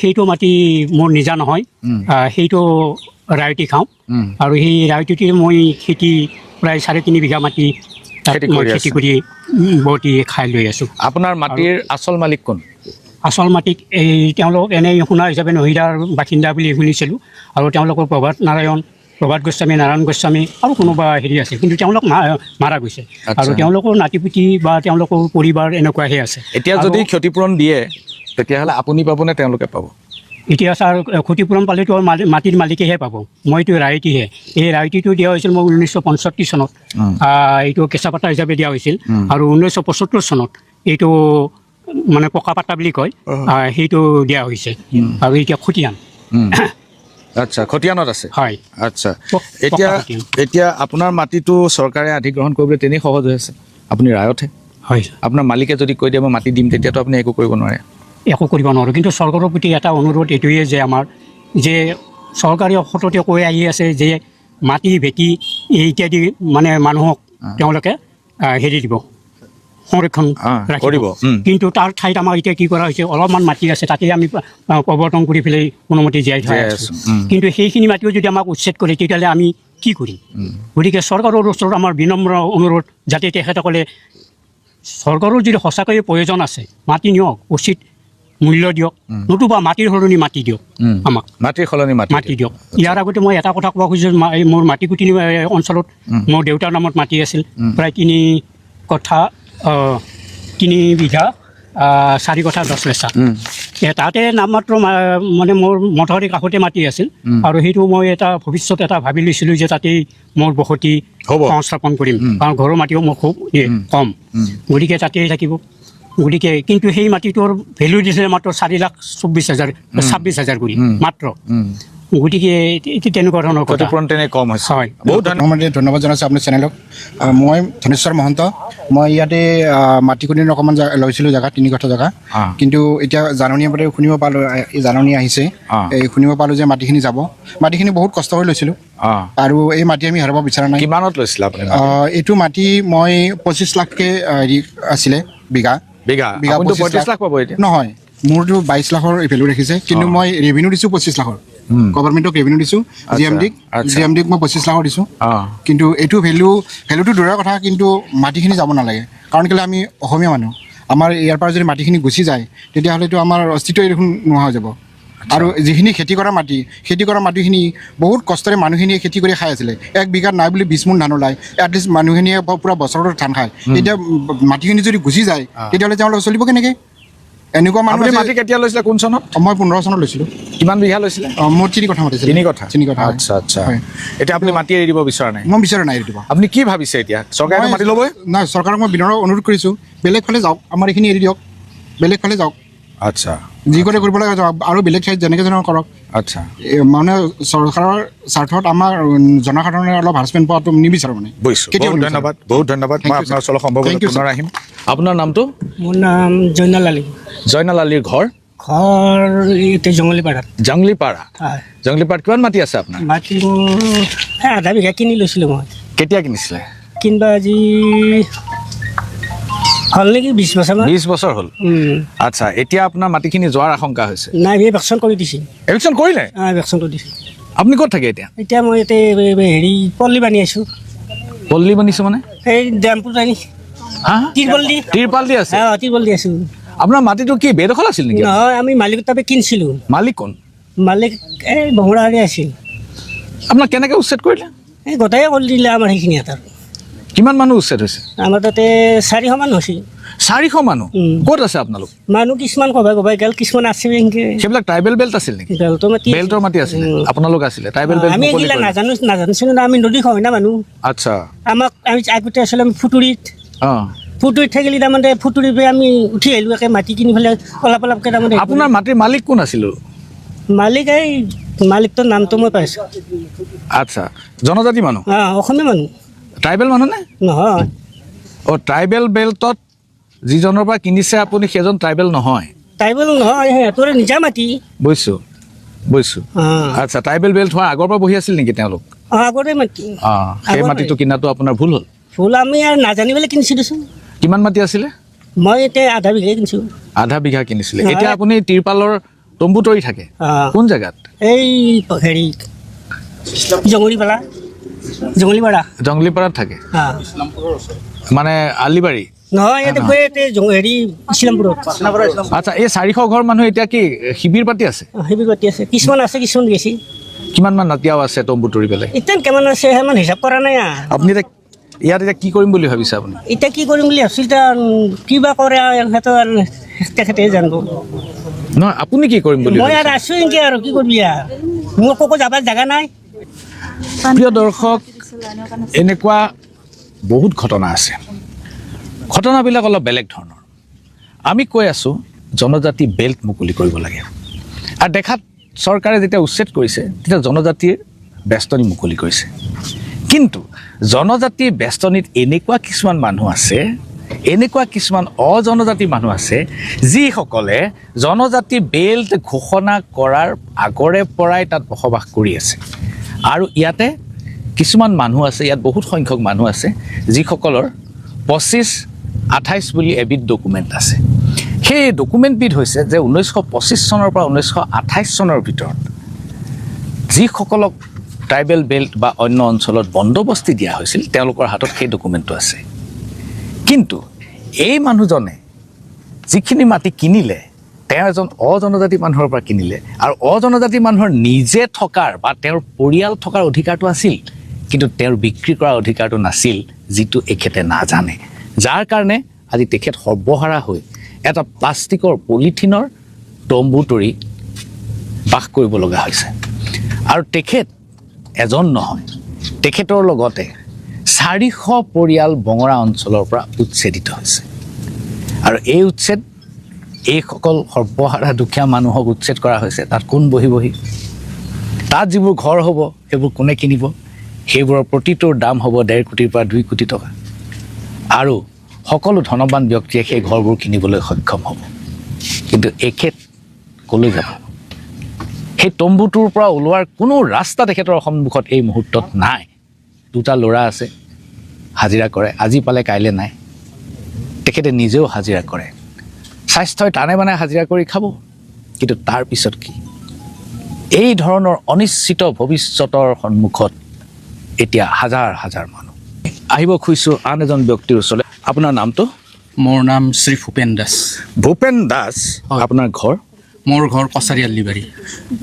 সেইটো মাটি মোৰ নিজা নহয় সেইটো ৰাইটি খাওঁ আৰু সেই ৰাইটিতে মই খেতি প্ৰায় 3.5 বিঘা মাটি খেতি কৰি বৰ্তি খাই লৈ আছোঁ। আপোনাৰ মাটিৰ আচল মালিক কোন? আচল মাটিক এই তেওঁলোক এনেই শুনা হিচাপে নহিদাৰ বাসিন্দা বুলি শুনিছিলোঁ আৰু তেওঁলোকৰ প্ৰভাত গোস্বামী নাৰায়ণ গোস্বামী আৰু কোনোবা হেৰি আছে কিন্তু তেওঁলোক মাৰা গৈছে আৰু তেওঁলোকৰ নাতিপুতি বা তেওঁলোকৰ পৰিবাৰ এনেকুৱাহে আছে। এতিয়া যদি ক্ষতিপূৰণ দিয়ে তেতিয়াহ'লে আপুনি পাবনে তেওঁলোকে পাব? এতিয়া ছাৰ ক্ষতিপূৰণ পালেতো মাটিৰ মালিকেহে পাব মইতো ৰাইটিহে এই ৰাইটিটো দিয়া হৈছিল মোক 1965 চনত এইটো কেঁচা পাতা হিচাপে দিয়া হৈছিল আৰু 1975 চনত এইটো মানে পকা পাতা বুলি কয় সেইটো দিয়া হৈছে আৰু এতিয়া খতিয়ান আচ্ছা খতিয়ানত আছে হয় আচ্ছা এতিয়া এতিয়া আপোনাৰ মাটিটো চৰকাৰে অধিগ্ৰহণ কৰিবলৈ তেনেই সহজ হৈ আছে আপুনি ৰায়তহে হয় আপোনাৰ মালিকে যদি কৈ দিয়ে মই মাটি দিম তেতিয়াতো আপুনি একো কৰিব নোৱাৰে একো কৰিব নোৱাৰোঁ কিন্তু চৰকাৰৰ প্ৰতি এটা অনুৰোধ এইটোৱে যে আমাৰ যে চৰকাৰে সততে কৈ আহি আছে যে মাটি ভেটি ইত্যাদি মানে মানুহক তেওঁলোকে হেৰি দিব সংৰক্ষণ কৰিব কিন্তু তাৰ ঠাইত আমাৰ এতিয়া কি কৰা হৈছে অলপমান মাটি আছে তাতে আমি প্ৰৱৰ্তন কৰি পেলাই কোনোমতে জীয়াই থৈ আছোঁ কিন্তু সেইখিনি মাটিও যদি আমাক উচ্ছেদ কৰে তেতিয়াহ'লে আমি কি কৰিম গতিকে চৰকাৰৰ ওচৰত আমাৰ বিনম্ৰ অনুৰোধ যাতে তেখেতসকলে চৰকাৰৰ যদি সঁচাকৈয়ে প্ৰয়োজন আছে মাটি নিয়ক উচিত মূল্য দিয়ক নতুবা মাটিৰ সলনি মাটি দিয়ক আমাক মাটিৰ সলনি মাটি দিয়ক ইয়াৰ আগতে মই এটা কথা ক'ব খুজিছোঁ মোৰ মাটি কুটনি অঞ্চলত মোৰ দেউতাৰ নামত মাটি আছিল প্ৰায় 3 বিঘা 4 কঠা 10 লেচা তাতে নামমাত্ৰ মানে মোৰ মথাউৰিৰ কাষতে মাটি আছিল আৰু সেইটো মই এটা ভৱিষ্যত এটা ভাবি লৈছিলোঁ যে তাতেই মোৰ বসতি সংস্থাপন কৰিম কাৰণ ঘৰৰ মাটিও মোৰ খুব কম গতিকে তাতেই থাকিব গতিকে কিন্তু সেই মাটিটোৰ ভেলু দিছিলে মাত্ৰ 4,24,000 কৰি মাত্ৰ গতিকে এইটো তেনেকুৱা ধৰণৰ ক্ষতিপূৰণ তেনে কম হৈছে হয় বহুত ধন্যবাদ জনাইছোঁ আপোনাৰ চেনেলক মই ধনেশ্বৰ মহন্ত মই ইয়াতে মাটি কুটনিৰ অকণমান লৈছিলোঁ জেগা 3 কঠা জেগা কিন্তু এতিয়া জাননী শুনিব পালোঁ এই জাননী আহিছে এই শুনিব পালোঁ যে মাটিখিনি যাব মাটিখিনি বহুত কষ্ট কৰি লৈছিলোঁ আৰু এই মাটি আমি হেৰাব বিচৰা নাই কিমানত লৈছিলে আপুনি এইটো মাটি মই 25 লাখকৈ হেৰি আছিলে বিঘা 35 লাখ পাব এতিয়া নহয় মোৰতো 22 লাখৰ ভেলু ৰাখিছে কিন্তু মই ৰেভিনিউ দিছোঁ 25 লাখৰ গভৰ্ণমেণ্টক ৰেভিনিউ দিছোঁ জি এম ডিক মই 25 লাখৰ দিছোঁ কিন্তু এইটো ভেলুটো দূৰৰ কথা কিন্তু মাটিখিনি যাব নালাগে কাৰণ কেলৈ আমি অসমীয়া মানুহ আমাৰ ইয়াৰ পৰা যদি মাটিখিনি গুচি যায় তেতিয়াহ'লেতো আমাৰ অস্তিত্বই দেখোন নোহোৱা হৈ যাব আৰু যিখিনি খেতি কৰা মাটিখিনি বহুত কষ্টৰে মানুহখিনিয়ে খেতি কৰি খাই আছিলে 1 বিঘাত নাই বুলি 20 মোন ধান ওলায় এটলিষ্ট মানুহখিনিয়ে পূৰা বছৰৰ ধান খায় এতিয়া মাটিখিনি যদি গুচি যায় তেতিয়াহ'লে তেওঁলোকে চলিব কেনেকৈ এনেকুৱা মানুহ মাটি কেতিয়া লৈছিলে কোন চনত মই 15 চনত লৈছিলোঁ কিমান বিঘা লৈছিলে মোৰ 3 কঠা মাটি 3 কঠা আচ্ছা আচ্ছা এতিয়া আপুনি মাটি এৰি দিব বিচৰা নাই মই বিচৰা নাই এৰি দিব আপুনি কি ভাবিছে এতিয়া চৰকাৰে মাটি ল'বই নাই চৰকাৰক মই বিনৰ অনুৰোধ কৰিছোঁ বেলেগ ফালে যাওক আমাৰ এইখিনি এৰি দিয়ক বেলেগ ফালে যাওক আচ্ছা যি কৰে কৰিব লাগে আৰু বেলেগ ঠাইত যেনেকৈ কৰক আচ্ছা মানে চৰকাৰৰ স্বাৰ্থত আমাৰ জনসাধাৰণে অলপ হাৰাচমেণ্ট পোৱাটো নিবিচাৰোঁ মানে বহুত ধন্যবাদ মই আপোনাৰ ওচৰলৈ সম্ভৱ পুনৰ আহিম আপোনাৰ নামটো মোৰ নাম জয়নাল আলীৰ ঘৰ এতিয়া জংগলীপাৰা কিমান মাটি আছে আপোনাৰ মাটি আধা বিঘা কিনি লৈছিলোঁ মই কেতিয়া কিনিছিলে কিনিবা আজি হ'ল নেকি 20 বছৰ 20 বছৰ হ'ল আচ্ছা এতিয়া আপোনাৰ মাটিখিনি যোৱাৰ আশংকা হৈছে নাই এভেকশ্যন কৰি দিছে এভেকশ্যন কৰিলে এভেকশ্যন কৰি দিছে আপুনি ক'ত থাকে এতিয়া এতিয়া মই ইয়াতে হেৰি পল্লী বান্ধি আছোঁ পল্লী বান্ধিছোঁ মানে এই ডেম্পু জানি তিৰপাল দি আছে তিৰপাল দি আছোঁ আপোনাৰ মাটিটো কি বেদখল আছিল নেকি নহয় আমি মালিকৰ তাতে কিনিছিলোঁ মালিক কোন মালিক এই বঙৰাহাৰী আছিল আপোনাক কেনেকৈ উচ্ছেদ কৰিলে এই গোটেই কৰি দিলে আমাৰ সেইখিনি এটা কিমান মানুহ উচ্ছেদ হৈছে আমাৰ তাতে 400 মানুহ হৈছে 400 মানুহ ক'ত আছে আপোনালোক মানুহ কিছুমান কবাই গেল কিছুমান আছে সেইবিলাক ট্ৰাইবেল বেল্ট আছিল নেকি বেল্টৰ মাটি আছিল আপোনালোক আছিলে ট্ৰাইবেল বেল্ট আমি এইগিলা নাজানিছিলোঁ না আমি নদী খাওঁ না মানুহ আচ্ছা আমি আগতে আছিলোঁ আমি ফুটুৰিত থাকিলে তাৰমানে ফুটুৰিৰ পৰা আমি উঠি আহিলোঁ একে মাটি কিনি পেলাই অলপকৈ তাৰমানে আপোনাৰ মাটিৰ মালিক কোন আছিল মালিকটোৰ নামটো মই পাইছোঁ আচ্ছা জনজাতি মানুহ অসমীয়া মানুহ ট্ৰাইবেল মানুহ নে নহয় ট্ৰাইবেল বেল্টত যিজনৰ পৰা কিনিছে আপুনি সেইজন ট্ৰাইবেল নহয় সিহঁতৰে নিজা মাটি বুজিছোঁ আচ্ছা ট্ৰাইবেল বেল্ট হোৱাৰ আগৰ পৰা বহি আছিল নেকি তেওঁলোক আগৰে মাটি সেই মাটিটো কিনাটো আপোনাৰ ভুল হ'ল আমি আৰু নাজানি পেলাই কিনিছোঁ দেচোন কিমান মাটি আছিলে মই এতিয়া আধা বিঘা কিনিছোঁ এতিয়া আপুনি তিৰপালৰ তম্বু তৰি থাকে কোন জেগাত এই হেৰি জংগলীপাৰাত থাকে মানে আলিবাৰী নহয় হেৰি ইছলামপুৰত আচ্ছা এই 400 ঘৰ মানুহ এতিয়া কি শিবিৰ পাতি আছে কিছুমান আছে কিছুমান গেছি কিমান মান নাতিয়াও আছে তম্বু তৰি পেলাই এতিয়া কিমান আছে সিমান হিচাপ কৰা নাই আপুনি ইয়াত এতিয়া কি কৰিম বুলি ভাবিছে আপুনি এতিয়া কি কৰিম বুলি ভাবিছোঁ এতিয়া কিবা কৰে সিহঁতৰ তেখেতে জানিব নহয় আপুনি কি কৰিম বুলি মই আৰু আছোঁ এনেকৈ আৰু কি কৰিবি মোৰ ক'কো যাবৰ জেগা নাই প্ৰিয় দৰ্শক এনেকুৱা বহুত ঘটনা আছে ঘটনাবিলাক অলপ বেলেগ ধৰণৰ আমি কৈ আছোঁ জনজাতি বেল্ট মুকলি কৰিব লাগে আৰু দেখাত চৰকাৰে যেতিয়া উচ্ছেদ কৰিছে তেতিয়া জনজাতিৰ বেষ্টনী মুকলি কৰিছে। কিন্তু জনজাতিৰ বেষ্টনীত এনেকুৱা কিছুমান মানুহ আছে, এনেকুৱা কিছুমান অজনজাতি মানুহ আছে যিসকলে জনজাতি বেল্ট ঘোষণা কৰাৰ আগৰে পৰাই তাত বসবাস কৰি আছে। আৰু ইয়াতে কিছুমান মানুহ আছে, ইয়াত বহুত সংখ্যক মানুহ আছে যিসকলৰ 25-28 বুলি এবিধ ডকুমেণ্ট আছে। সেই ডকুমেণ্টবিধ হৈছে যে 1925 চনৰ পৰা 1928 চনৰ ভিতৰত যিসকলক ট্ৰাইবেল বেল্ট বা অন্য অঞ্চলত বন্দোবস্তি দিয়া হৈছিল তেওঁলোকৰ হাতত সেই ডকুমেণ্টটো আছে। কিন্তু এই মানুহজনে যিখিনি মাটি কিনিলে তেওঁ এজন অজনজাতি মানুহৰ পৰা কিনিলে, আৰু অজনজাতি মানুহৰ নিজে থকাৰ বা তেওঁৰ পৰিয়াল থকাৰ অধিকাৰটো আছিল, কিন্তু তেওঁৰ বিক্ৰী কৰাৰ অধিকাৰটো নাছিল, যিটো এখেতে নাজানে। যাৰ কাৰণে আজি তেখেত সৰ্বহাৰা হৈ এটা প্লাষ্টিকৰ পলিথিনৰ তম্বু তৰি বাস কৰিব লগা হৈছে। আৰু তেখেত এজন নহয়, তেখেতৰ লগতে 400 পৰিয়াল বঙৰা অঞ্চলৰ পৰা উচ্ছেদিত হৈছে। আৰু এই উচ্ছেদ, এইসকল সৰ্বহাৰা দুখীয়া মানুহক উচ্ছেদ কৰা হৈছে। তাত কোন বহি তাত যিবোৰ ঘৰ হ'ব সেইবোৰ কোনে কিনিব? সেইবোৰৰ প্ৰতিটোৰ দাম হ'ব 1.5 কোটিৰ পৰা 2 কোটি টকা। আৰু সকলো ধনৱান ব্যক্তিয়ে সেই ঘৰবোৰ কিনিবলৈ সক্ষম হ'ব। কিন্তু এখেত ক'লৈ যাব? সেই তম্বুটোৰ পৰা ওলোৱাৰ কোনো ৰাস্তা তেখেতৰ সন্মুখত এই মুহূৰ্তত নাই। 2টা ল'ৰা আছে, হাজিৰা কৰে, আজি পালে কাইলৈ নাই। তেখেতে নিজেও হাজিৰা কৰে, স্বাস্থ্যই টানে বানে হাজিৰা কৰি খাব। কিন্তু তাৰপিছত কি? এই ধৰণৰ অনিশ্চিত ভৱিষ্যতৰ সন্মুখত এতিয়া হাজাৰ হাজাৰ মানুহ। আহিব খুজিছোঁ আন এজন ব্যক্তিৰ ওচৰলৈ। আপোনাৰ নামটো? মোৰ নাম শ্ৰী ভূপেন দাস। ভূপেন দাস, আপোনাৰ ঘৰ? মোৰ ঘৰ কছাৰী আল্লিবাৰী।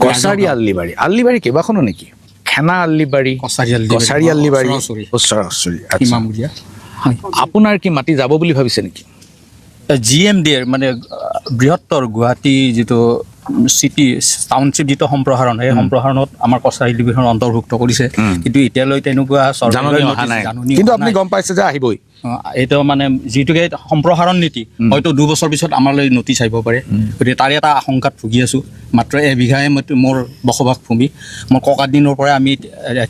কছাৰী আল্লিবাৰী। আল্লিবাৰী কেইবাখনো নেকি? খেনা আল্লিবাৰী, কছাৰী আল্লিবাৰী, ওচৰা-ওচৰি। আপোনাৰ কি মাটি যাব বুলি ভাবিছে নেকি? GMDৰ মানে বৃহত্তৰ গুৱাহাটী যিটো চিটি টাউনশ্বিপ যিটো সম্প্ৰসাৰণ, সেই সম্প্ৰসাৰণত আমাৰ কছাৰী আল্লিবাৰীখন অন্তৰ্ভুক্ত কৰিছে। কিন্তু এতিয়ালৈ তেনেকুৱা কিন্তু আপুনি গম পাইছে যে আহিবই। এইটো মানে যিটোকে সম্প্ৰসাৰণ নীতি হয়তো 2 বছৰ পিছত আমালৈ নটিচ আহিব পাৰে। গতিকে তাৰে এটা আশংকাত ভুগি আছোঁ। মাত্ৰ 1 বিঘাই মোৰ বসবাস ভূমি। মোৰ ককা দিনৰ পৰাই আমি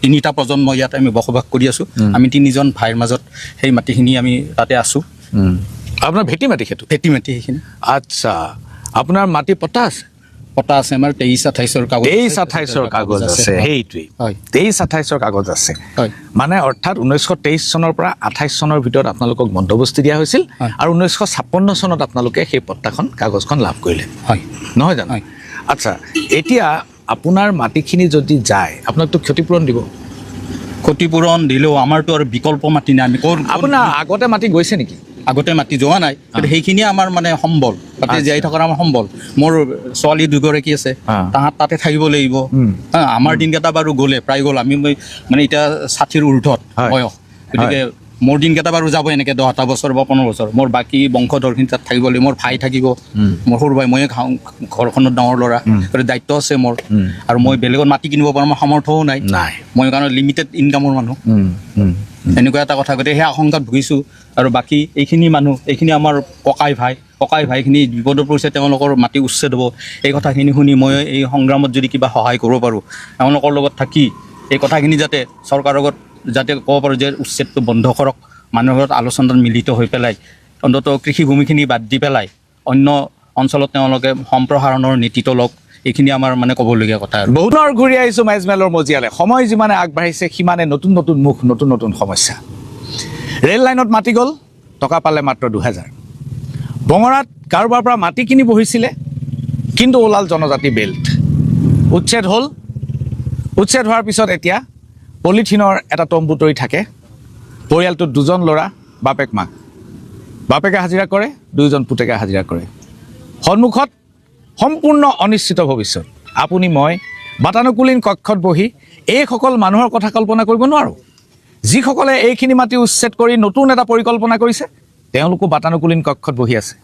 3টা প্ৰজন্ম ইয়াত আমি বসবাস কৰি আছোঁ। আমি 3জন ভাইৰ মাজত সেই মাটিখিনি আমি তাতে আছোঁ। আপোনাৰ ভেটি মাটি? সেইটো ভেটি মাটি সেইখিনি। আচ্ছা, আপোনাৰ মাটি পটা আছে? পটা আছে, আমাৰ 23-28ৰ কাগজ। 23-28ৰ কাগজ আছে, সেইটোৱেই 23-28ৰ কাগজ আছে। মানে অৰ্থাৎ 1923 চনৰ পৰা 28 চনৰ ভিতৰত আপোনালোকক বন্দোবস্তি দিয়া হৈছিল, আৰু 1956 চনত আপোনালোকে সেই পট্টাখন কাগজখন লাভ কৰিলে, নহয় জানো? আচ্ছা, এতিয়া আপোনাৰ মাটিখিনি যদি যায় আপোনাকতো ক্ষতিপূৰণ দিব। ক্ষতিপূৰণ দিলেও আমাৰতো আৰু বিকল্প মাটি নাই। আমি আপোনাৰ আগতে মাটি গৈছে নেকি? আগতে মাটি যোৱা নাই, কিন্তু সেইখিনিয়ে আমাৰ মানে সম্বল, তাতে জীয়াই থকাৰ আমাৰ সম্বল। মোৰ ছোৱালী 2গৰাকী আছে, তাহাঁত তাতে থাকিব লাগিব। আমাৰ দিনকেইটা বাৰু গ'লে, প্ৰায় গ'ল। আমি মানে এতিয়া 60ৰ ঊৰ্ধত বয়স, গতিকে মোৰ দিনকেইটা বাৰু যাব এনেকৈ 10টা বছৰ বা 15 বছৰ। মোৰ বাকী বংশধৰখিনি তাত থাকিব লাগিব। মোৰ ভাই থাকিব, মোৰ সৰু ভাই, ময়ে খাওঁ, ঘৰখনত ডাঙৰ ল'ৰা, গতিকে দায়িত্ব আছে মোৰ। আৰু মই বেলেগত মাটি কিনিব পৰা মোৰ সামৰ্থ্যও নাই। মই কাৰণে লিমিটেড ইনকামৰ মানুহ, এনেকুৱা এটা কথা। গতিকে সেই আশংকাত ভুগিছোঁ। আৰু বাকী এইখিনি মানুহ, এইখিনি আমাৰ ককাই ভাইখিনি বিপদত পৰিছে, তেওঁলোকৰ মাটি উচ্ছেদ হ'ব। এই কথাখিনি শুনি মই এই সংগ্ৰামত যদি কিবা সহায় কৰিব পাৰোঁ, তেওঁলোকৰ লগত থাকি এই কথাখিনি যাতে চৰকাৰৰ লগত যাতে ক'ব পাৰোঁ যে উচ্ছেদটো বন্ধ কৰক, মানুহৰ লগত আলোচনাত মিলিত হৈ পেলাই অন্ততঃ কৃষিভূমিখিনি বাদ দি পেলাই অন্য অঞ্চলত তেওঁলোকে সম্প্ৰসাৰণৰ নীতিটো লওক। এইখিনি আমাৰ মানে ক'বলগীয়া কথা। আৰু বহুতৰ ঘূৰি আহিছোঁ মাইজমেলৰ মজিয়ালে। সময় যিমানে আগবাঢ়িছে সিমানে নতুন নতুন মুখ, নতুন নতুন সমস্যা। ৰেল লাইনত মাটি গ'ল, টকা পালে মাত্ৰ 2000। বঙৰাত কাৰোবাৰ পৰা মাটি কিনি বহিছিলে, কিন্তু ওলাল জনজাতি বেল্ট। উচ্ছেদ হ'ল। উচ্ছেদ হোৱাৰ পিছত এতিয়া পলিথিনৰ এটা তম্বু তৰি থাকে। পৰিয়ালটোত 2জন ল'ৰা, বাপেক মাক। বাপেকে হাজিৰা কৰে, 2জন পুতেকে হাজিৰা কৰে। সন্মুখত সম্পূৰ্ণ অনিশ্চিত ভৱিষ্যত। আপুনি মই বাতানুকূলিন কক্ষত বহি এইসকল মানুহৰ কথা কল্পনা কৰিব নোৱাৰোঁ। যিসকলে এইখিনি মাটি উচ্ছেদ কৰি নতুন এটা পৰিকল্পনা কৰিছে, তেওঁলোকো বাতানুকূলিন কক্ষত বহি আছে।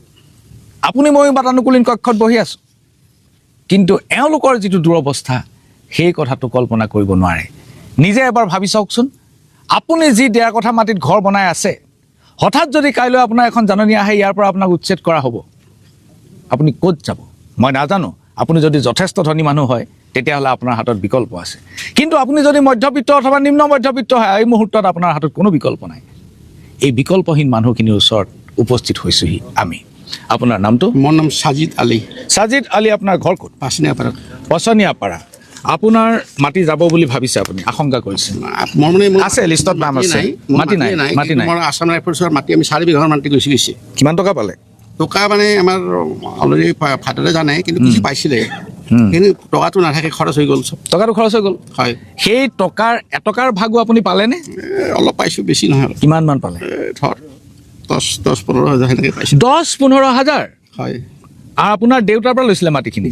আপুনি ময়ো বাতানুকূলিন কক্ষত বহি আছোঁ। কিন্তু এওঁলোকৰ যিটো দুৰৱস্থা, সেই কথাটো কল্পনা কৰিব নোৱাৰে। নিজে এবাৰ ভাবি চাওকচোন, আপুনি যি দিয়াৰ কথা মাটিত ঘৰ বনাই আছে, হঠাৎ যদি কাইলৈ আপোনাৰ এখন জাননী আহে, ইয়াৰ পৰা আপোনাক উচ্ছেদ কৰা হ'ব, আপুনি ক'ত যাব? মই নাজানো। আপুনি যদি যথেষ্ট ধনী মানুহ হয় তেতিয়াহ'লে আপোনাৰ হাতত বিকল্প আছে। কিন্তু আপুনি যদি মধ্যবিত্ত অথবা নিম্ন মধ্যবিত্ত হয়, এই মুহূৰ্তত আপোনাৰ হাতত কোনো বিকল্প নাই। এই বিকল্পহীন মানুহখিনিৰ ওচৰত উপস্থিত হৈছোহি আমি। আপোনাৰ নামটো? মোৰ নাম সাজিদ আলী। সাজিদ আলী, আপোনাৰ ঘৰ ক'ত? পাচনিয়াপাৰা। পচনিয়াপাৰা। আপোনাৰ মাটি যাব বুলি ভাবিছে আপুনি, আশংকা কৰিছে? মোৰ মানে আছে লিষ্টত নাম আছে। মাটি নাই, মাটি নাই। মোৰ আছাম ৰাইফলছৰ মাটি আমি 4 বিঘাৰ মাটি গৈছে। কিমান টকা পালে? টকা মানে আমাৰ অলৰেডি ফাদাৰে জানে, কিন্তু কিছু পাইছিলে, কিন্তু টকাটো নাথাকে, খৰচ হৈ গ'ল চব। টকাটো খৰচ হৈ গ'ল? হয়। সেই টকাৰ এটকাৰ ভাগো আপুনি পালেনে? অলপ পাইছোঁ, বেছি নহয়। কিমান মান পালে? ধৰ 10-15 হাজাৰ সেনেকৈ পাইছোঁ। 10-15 হাজাৰ? হয়। আৰু আপোনাৰ দেউতাৰ পৰা লৈছিলে মাটিখিনি?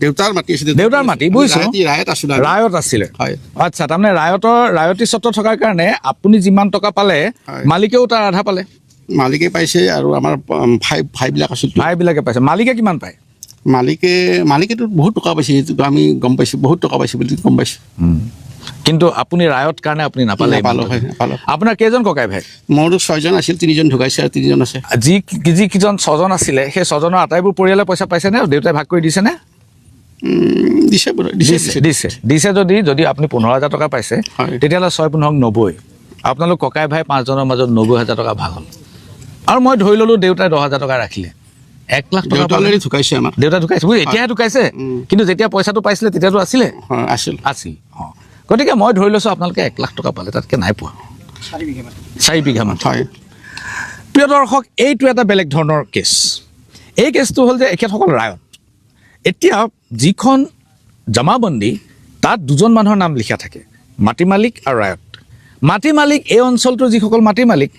দেউতাৰ মাটি আছিলে। দেউতাৰ মাটি, বুজিছোঁ। ৰায়ত আছিলে। ৰায়ত আছিলে? হয়। আচ্ছা, তাৰমানে ৰায়তী স্বত্ব থকাৰ কাৰণে আপুনি যিমান টকা পালে, মালিকেও তাৰ আধা পালে? মালিকে পাইছে আৰু আমাৰ ভাইবিলাক আছিল। ভাইবিলাকে পাইছে। মালিকে কিমান পায়? মালিকেতো বহুত টকা পাইছে, সেইটো আমি গম পাইছোঁ, বহুত টকা পাইছে বুলি গম পাইছোঁ। কিন্তু আপুনি ৰায়ত কাৰণে আপুনি নাপালে? নাপালোঁ। হয়, নাপালোঁ। আপোনাৰ কেইজন ককাই ভাই? মোৰতো 6জন আছিল, 3জন ঢুকাইছে আৰু 3জন আছে। যিকেইজন 6জন আছিলে, সেই 6জনৰ আটাইবোৰ পৰিয়ালে পইচা পাইছেনে? দেউতাই ভাগ কৰি দিছেনে? দিছে। যদি আপুনি 15,000 টকা পাইছে, তেতিয়াহ'লে 6-15 90। আপোনালোক ককাই ভাই 5জনৰ মাজত 90,000 টকা ভাগ হ'ল। আৰু মই ধৰি ল'লোঁ দেউতাই 10,000 টকা ৰাখিলে, 1 লাখ টকা ঢুকাইছে। আমাৰ দেউতা ঢুকাইছে, এতিয়াহে ঢুকাইছে, কিন্তু যেতিয়া পইচাটো পাইছিলে তেতিয়াতো আছিলে? আছিল। অঁ, গতিকে মই ধৰি লৈছোঁ আপোনালোকে 1 লাখ টকা পালে, তাতকৈ নাই পোৱা। 4 বিঘা মাটি। হয়। প্ৰিয় দৰ্শক, এইটো এটা বেলেগ ধৰণৰ কেছ। এই কেছটো হ'ল যে এখেতসকল ৰায়ত। এতিয়া যিখন জমাবন্দী, তাত 2জন মানুহৰ নাম লিখা থাকে, মাটি মালিক আৰু ৰায়ত। মাটি মালিক, এই অঞ্চলটোৰ যিসকল মাটি মালিক,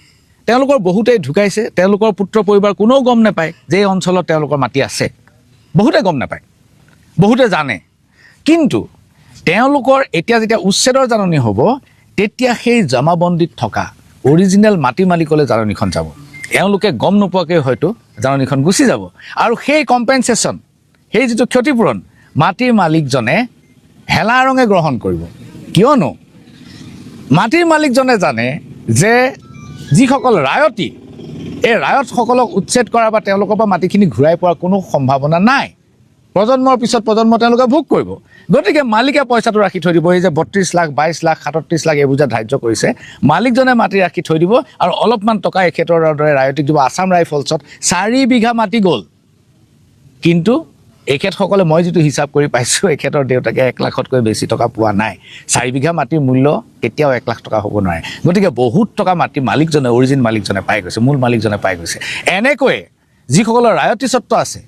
তেওঁলোকৰ বহুতেই ঢুকাইছে। তেওঁলোকৰ পুত্ৰ পৰিবাৰ কোনেও গম নাপায় যে এই অঞ্চলত তেওঁলোকৰ মাটি আছে। বহুতে গম নাপায়, বহুতে জানে। কিন্তু তেওঁলোকৰ এতিয়া যেতিয়া উচ্ছেদৰ জাননী হ'ব, তেতিয়া সেই জমাবন্দীত থকা অৰিজিনেল মাটি মালিকলৈ জাননীখন যাব। এওঁলোকে গম নোপোৱাকৈ হয়তো জাননীখন গুচি যাব, আৰু সেই কম্পেনচেশ্যন, সেই যিটো ক্ষতিপূৰণ, মাটিৰ মালিকজনে হেলা ৰঙে গ্ৰহণ কৰিব। কিয়নো মাটিৰ মালিকজনে জানে যে যিসকল ৰায়তী, এই ৰায়তসকলক উচ্ছেদ কৰা বা তেওঁলোকৰ পৰা মাটিখিনি ঘূৰাই পোৱাৰ কোনো সম্ভাৱনা নাই। প্ৰজন্মৰ পিছত প্ৰজন্ম তেওঁলোকে ভোগ কৰিব। গতিকে মালিকে পইচাটো ৰাখি থৈ দিব। এই যে 32 লাখ, 22 লাখ, 37 লাখ এইবোৰ যে ধাৰ্য কৰিছে, মালিকজনে মাটি ৰাখি থৈ দিব আৰু অলপমান টকা এখেতৰ দৰে ৰায়তীক দিব। আছাম ৰাইফলছত 4 বিঘা মাটি গ'ল। কিন্তু এখেতসকলে, মই যিটো হিচাপ কৰি পাইছোঁ, এখেতৰ দেউতাকে 1 লাখতকৈ বেছি টকা পোৱা নাই। 4 বিঘা মাটিৰ মূল্য কেতিয়াও 1 লাখ টকা হ'ব নোৱাৰে। গতিকে বহুত টকা মাটি মালিকজনে, অৰিজিন মালিকজনে পাই গৈছে, মূল মালিকজনে পাই গৈছে। এনেকৈয়ে যিসকলৰ ৰায়তী স্বত্ব আছে,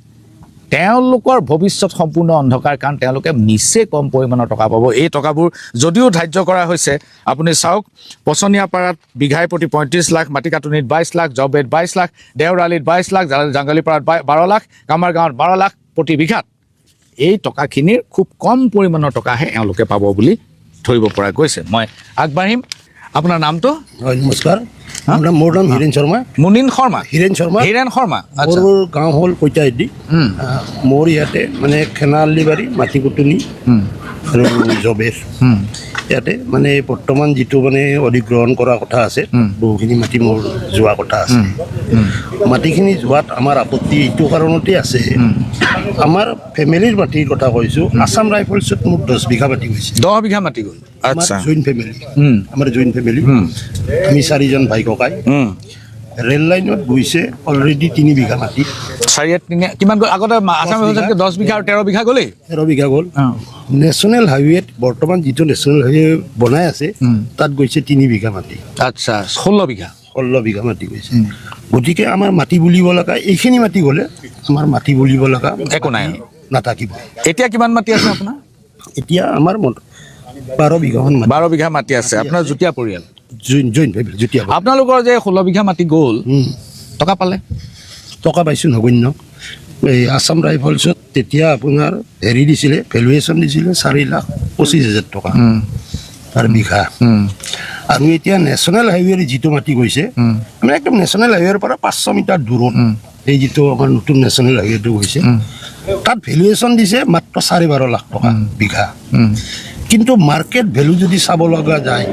তেওঁলোকৰ ভৱিষ্যত সম্পূৰ্ণ অন্ধকাৰ, কাৰণ তেওঁলোকে নিচে কম পৰিমাণৰ টকা পাব। এই টকাবোৰ যদিও ধাৰ্য কৰা হৈছে, আপুনি চাওক, পচনিয়াপাৰাত বিঘাই প্ৰতি 35 লাখ, মাটিকাটুনিত 22 লাখ, জবেত 22 লাখ, দেওৰালিত 22 লাখ, জাংগালীপাৰাত 12 লাখ, কামাৰগাঁৱত 12 লাখ প্ৰতি বিঘাত। এই টকাখিনিৰ খুব কম পৰিমাণৰ টকাহে এওঁলোকে পাব বুলি ধৰিব পৰা গৈছে। মই আগবাঢ়িম। আপোনাৰ নামটো? হয়, নমস্কাৰ। মোৰ নাম হীৰেণ শৰ্মা। মুনীন শৰ্মা? হীৰেণ শৰ্মা। হীৰেণ শৰ্মা। মোৰ গাঁও হ'ল কৈতাহেদি। মোৰ ইয়াতে মানে খেনালিবাৰী, মাটিকুটুনি আৰু জবেৰ, ইয়াতে মানে বৰ্তমান যিটো মানে অধিগ্ৰহণ কৰা কথা আছে, বহুখিনি মাটি মোৰ যোৱা কথা আছে। মাটিখিনি যোৱাত আমাৰ আপত্তি এইটো কাৰণতে আছে, আমাৰ ফেমিলিৰ মাটিৰ কথা কৈছোঁ। আছাম ৰাইফলছত মোৰ 10 বিঘা মাটি গৈছে। 10 বিঘা মাটি গ'ল? আচ্ছা। জইণ্ট ফেমিলি, আমাৰ জইণ্ট ফেমিলি, আমি 4জন ভাই ককাই। ৰেল লাইনত গৈছে অলৰেডি 3 বিঘা মাটি। 4-3 কিমান গ'ল? আগতে আছাম ৰাইফলছতকৈ 10 বিঘা আৰু 13 বিঘা গ'লেই? 13 বিঘা গ'ল। নেশ্যনেল হাইৱেত বৰ্তমান যিটো নেশ্যনেল হাইৱে বনাই আছে, তাত গৈছে 3 বিঘা মাটি। আচ্ছা, 16 বিঘা? 16 বিঘা মাটি গৈছে। গতিকে আমাৰ মাটি বুলিব লগা, এইখিনি মাটি গ'লে আমাৰ মাটি বুলিব লগা একো নাই, নাথাকিব। এতিয়া কিমান মাটি আছে আপোনাৰ? এতিয়া আমাৰ 12 বিঘামান মাটি। 12 বিঘা মাটি আছে। আপোনাৰ যুটীয়া পৰিয়াল? জইণ্ট ফেমিলি, যুটীয়া। আপোনালোকৰ যে 16 বিঘা মাটি গ'ল, টকা পালে? টকা পাইছোঁ নগণ্য। এই আছাম ৰাইফলছত তেতিয়া আপোনাৰ হেৰি দিছিলে, ভেলুৱেশ্যন দিছিলে 4,25,000 টকা পাৰ বিঘা। আৰু এতিয়া নেশ্যনেল হাইৱেৰ যিটো মাটি গৈছে, মানে একদম নেশ্যনেল হাইৱেৰ পৰা 500 মিটাৰ দূৰত এই যিটো আমাৰ নতুন নেশ্যনেল হাইৱেটো গৈছে, তাত ভেলুৱেশ্যন দিছে মাত্ৰ 12.5 লাখ টকা বিঘা। কিন্তু মাৰ্কেট ভেলু যদি চাব লগা যায়,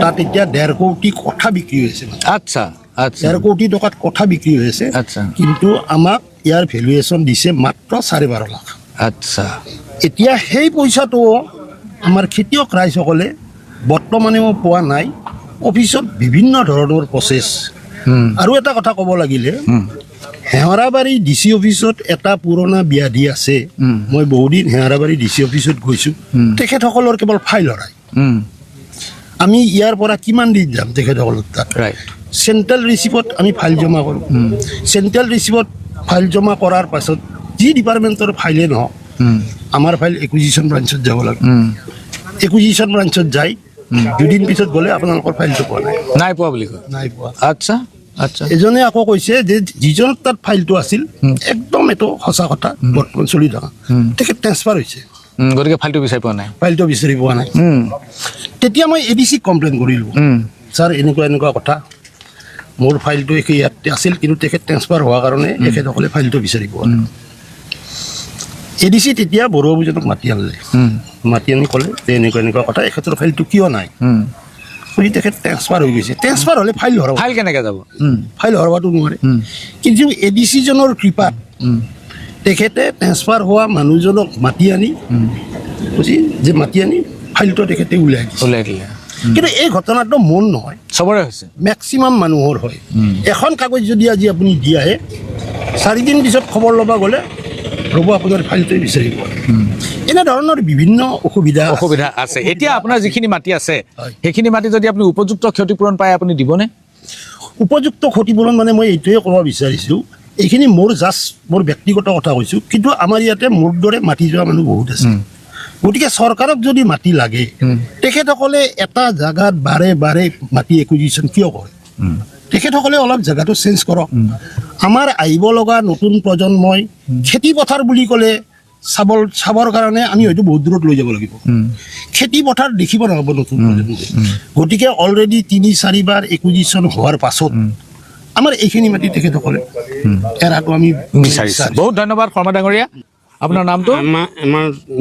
তাত এতিয়া 1.5 কোটি কঠা বিক্ৰী হৈছে। আচ্ছা, 1.5 কোটি টকাত কঠা বিক্ৰী হৈছে। আচ্ছা। কিন্তু আমাক ইয়াৰ ভেলুৱেশ্যন দিছে মাত্ৰ 12.5 লাখ। আচ্ছা। এতিয়া সেই পইচাটো আমাৰ খেতিয়ক ৰাইজসকলে বৰ্তমানেও পোৱা নাই। অফিচত বিভিন্ন ধৰণৰ প্ৰচেছ। আৰু এটা কথা ক'ব লাগিলে, হেঙৰাবাৰী DC অফিচত এটা পুৰণা ব্যাধি আছে। মই বহুদিন হেঙৰাবাৰী DC অফিচত গৈছোঁ। তেখেতসকলৰ কেৱল ফাইল হৰাই। আমি ইয়াৰ পৰা কিমান দিন যাম তেখেতসকলৰ তাত? চেণ্ট্ৰেল ৰিচিভত আমি ফাইল জমা কৰোঁ। চেণ্ট্ৰেল ৰিচিভত ফাইল জমা কৰাৰ পাছত যি ডিপাৰ্টমেণ্টৰ ফাইলে নহওক, আমাৰ ফাইল একুইজিশ্যন ব্ৰাঞ্চত যাব লাগে। একুইজিশ্যন ব্ৰাঞ্চত যাই দুদিন পিছত গ'লে আপোনালোকৰ ফাইলটো পোৱা নাই পোৱা বুলি কয়। নাই পোৱা। আচ্ছা আচ্ছা। এজনে আকৌ কৈছে যে যিজনৰ তাত ফাইলটো আছিল, একদম এইটো সঁচা কথা, বৰ্তমান চলি থকা, তেখেত ট্ৰেন্সফাৰ হৈছে। গতিকে ফাইলটো বিচাৰি পোৱা নাই। ফাইলটো বিচাৰি পোৱা নাই। তেতিয়া মই ADC কমপ্লেইন কৰিলোঁ, ছাৰ এনেকুৱা এনেকুৱা কথা, মোৰ ফাইলটো ইয়াতে আছিল, কিন্তু তেখেত ট্ৰেন্সফাৰ হোৱাৰ কাৰণে তেখেতসকলে ফাইলটো বিচাৰি পোৱা নাই। ADC তেতিয়া বড়োবাবুজনক মাতি আনিলে। মাতি আনি ক'লে যে এনেকুৱা এনেকুৱা কথা, এখেতৰ ফাইলটো কিয় নাই? তেখেত ট্ৰেন্সফাৰ হৈ গৈছে। ট্ৰেন্সফাৰ হ'লে ফাইল হৰাব। ফাইল কেনেকৈ যাব? ফাইল হৰাবতো নোৱাৰে। কিন্তু ADCজনৰ কৃপাত তেখেতে ট্ৰেন্সফাৰ হোৱা মানুহজনক মাতি আনি ফাইলটো তেখেতে উলিয়াই দিলে। কিন্তু এই ঘটনাটো মোৰ নহয়, চবৰে হৈছে, মেক্সিমাম মানুহৰ হয়। এখন কাগজ যদি আজি আপুনি দি আহে, 4 দিন পিছত খবৰ ল'ব গ'লে ৰ'ব আপোনাৰ ফাইলটোৱে বিচাৰি পোৱা। এনেধৰণৰ বিভিন্ন অসুবিধা আছে। এতিয়া আপোনাৰ যিখিনি মাটি আছে, সেইখিনি মাটি যদি আপুনি উপযুক্ত ক্ষতিপূৰণ পায়, আপুনি দিবনে? উপযুক্ত ক্ষতিপূৰণ মানে মই এইটোৱে ক'ব বিচাৰিছোঁ, এইখিনি মোৰ জাষ্ট মোৰ ব্যক্তিগত কথা কৈছোঁ, কিন্তু আমাৰ ইয়াতে মোৰ দৰে মাটি যোৱা মানুহ বহুত আছে। গতিকে চৰকাৰক যদি মাটি লাগে, তেখেতসকলে এটা জেগাত বাৰে বাৰে মাটি একুইজিশ্যন কিয় কৰে? তেখেতসকলে অলপ জেগাটো চেঞ্জ কৰক। আমাৰ আহিব লগা নতুন প্ৰজন্মই খেতি পথাৰ বুলি ক'লে চাবৰ কাৰণে আমি হয়তো বহুত দূৰত লৈ যাব লাগিব। খেতি পথাৰ দেখিব নহ'ব নতুন প্ৰজন্মই। গতিকে অলৰেডি 3-4 বাৰ একুইজিশ্যন হোৱাৰ পাছত আমাৰ এইখিনি মাটি তেখেতসকলে এৰাটো আমি বিচাৰিছোঁ। বহুত ধন্যবাদ শৰ্মা ডাঙৰীয়া। আপোনাৰ নামটো?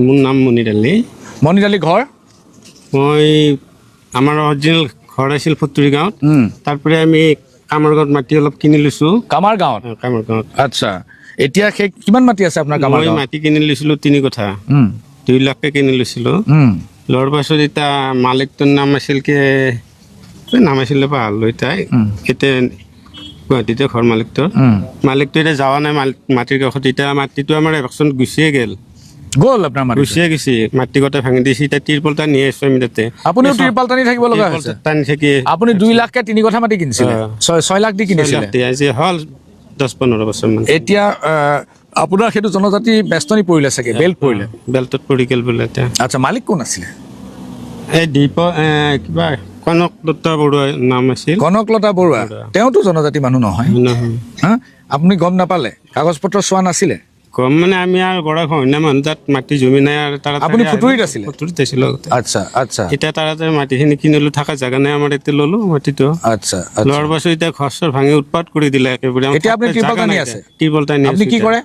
মোৰ নাম মনিৰ আলী। মনিৰ আলী, ঘৰ? মই আমাৰ অৰিজিনেল ঘৰ আছিল ফুতুৰি গাঁৱত। তাৰপৰা আমি কামাৰ গাঁৱত মাটি অলপ কিনি লৈছোঁ। কামাৰ গাঁৱত? কামাৰ গাঁৱত। আচ্ছা, এতিয়া সেই কিমান মাটি আছে আপোনাৰ কামাৰ গাঁৱত? মই মাটি কিনি লৈছিলোঁ 3 কঠা, 2 লাখকে কিনি লৈছিলোঁ। লোৱাৰ পাছত এতিয়া মালিকটোৰ নাম আছিল নাম আছিলে পাহৰিলোঁ এতিয়া। এতিয়া গুৱাহাটীতে ঘৰ মালিকটোৰ। মালিকটো এতিয়া যোৱা নাই মাটিৰ কাষত। এতিয়া মাটিটো আমাৰ এভেকশ্যন গুচিয়ে গ'ল। আপোনাৰ মাটি গুচিয়ে গৈছে, মাটি গোটেই ভাঙি দিছে। এতিয়া তিৰপাল টানি আছোঁ আমি তাতে। আপুনিও তিৰপাল টানি থাকিব লগা হৈছে? টানি থাকি আপুনি 2 লাখকে 3 কঠা মাটি কিনিছিলে? 6 লাখ দি কিনিছিলে? আজি হ'ল 10-15 বছৰমান। এতিয়া আপোনাৰ সেইটো জনজাতি বেষ্টনী পৰিলে চাগে, বেল্ট পৰিলে? বেল্টত পৰি গ'ল বোলে এতিয়া। আচ্ছা, মালিক কোন আছিলে? এই কিবা কনকলতা বৰুৱা নাম আছিল। কনকলতা বৰুৱা? তেওঁতো জনজাতি মানুহ নহয়। আপুনি গম নাপালে? কাগজ পত্ৰ চোৱা নাছিলে? গম মানে আমি আৰু গড়া খহনীয়া মানুহ, তাত মাটি জমি নাই। আৰু তাত আপুনি ফুতুৰিত আছিলে? ফুতুৰিত আছিলোঁ। আচ্ছা আচ্ছা। এতিয়া তাতে মাটিখিনি কিনিলোঁ, থকা জেগা নাই আমাৰ, এতিয়া ল'লোঁ মাটিটো। আচ্ছা, লোৱাৰ পাছত এতিয়া ঘৰ চৰ ভাঙি উৎপাত কৰি দিলে একেবাৰে। এতিয়া আপুনি তিৰপাল টানি আছে? তিৰপাল টানি আপুনি কি কৰে?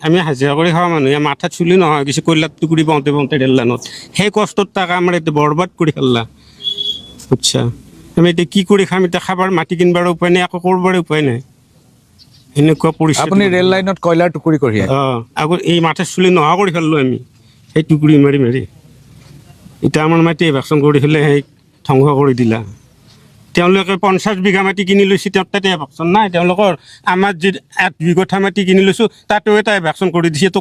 আমি হাজিৰা কৰি খাওঁ মানুহ। মাথাত চুলি নহয়, কিছু কয়লাত টুকুৰি পাওঁতে ৰেল লাইনত। সেই কষ্টত তাক আমাৰ এতিয়া বৰবাদ কৰি খেলা। আচ্ছা, আমি এতিয়া কি কৰি খাম? এতিয়া খাবৰ মাটি কিনবাৰ উপায় নাই, একো কৰবাৰ উপায় নাই। এনেকুৱা পৰিস্থিতি। আপুনি ৰেল লাইনত কয়লাৰ টুকুৰি কৰি? আগত এই মাথাৰ চুলি নোহোৱা কৰি খেলিলোঁ আমি, সেই টুকুৰি মাৰি মাৰি। এতিয়া আমাৰ মাটি এভেকশ্যন কৰি পেলাই সেই ধ্বংস কৰি দিলা। তেওঁলোকে 50 বিঘা মাটি কিনি লৈছে, তেওঁ তাতে এভেকশ্যন নাই তেওঁলোকৰ। আমাৰ যি 1-2 কঠা মাটি কিনি লৈছোঁ, তাতেও এটা এভেকশ্যন কৰি দিছে। তো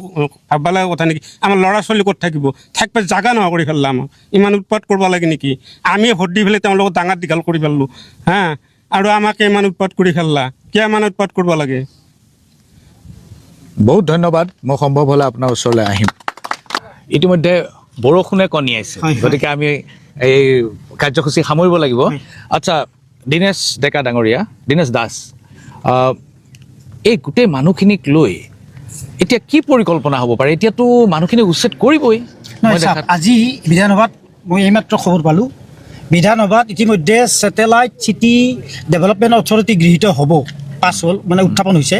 ভাবিব লগা কথা নেকি? আমাৰ ল'ৰা ছোৱালী ক'ত থাকিব? থাকিব জাগা নোহোৱা কৰি ফেললা আমাক। ইমান উৎপাত কৰিব লাগে নেকি? আমি ভোট দি পেলাই তেওঁলোকক ডাঙৰ দীঘল কৰি পেলালোঁ, আৰু আমাক ইমান উৎপাত কৰি ফেললা। কিয় ইমান উৎপাত কৰিব লাগে? বহুত ধন্যবাদ। মই সম্ভৱ হ'লে আপোনাৰ ওচৰলৈ আহিম। ইতিমধ্যে বৰষুণে কণিয়াইছে, গতিকে আমি এই কাৰ্যসূচী সামৰিব লাগিব। আচ্ছা, দীনেশ ডেকা ডাঙৰীয়া, দীনেশ দাস, এই গোটেই মানুহখিনিক লৈ এতিয়া কি পৰিকল্পনা হ'ব পাৰে? এতিয়াতো মানুহখিনি উচ্ছেদ কৰিবই। আজি বিধানসভাত মই এইমাত্ৰ খবৰ পালোঁ, বিধানসভাত ইতিমধ্যে ছেটেলাইট চিটি ডেভেলপমেণ্ট অথৰিটি গৃহীত হ'ব, পাছ হ'ল, মানে উত্থাপন হৈছে।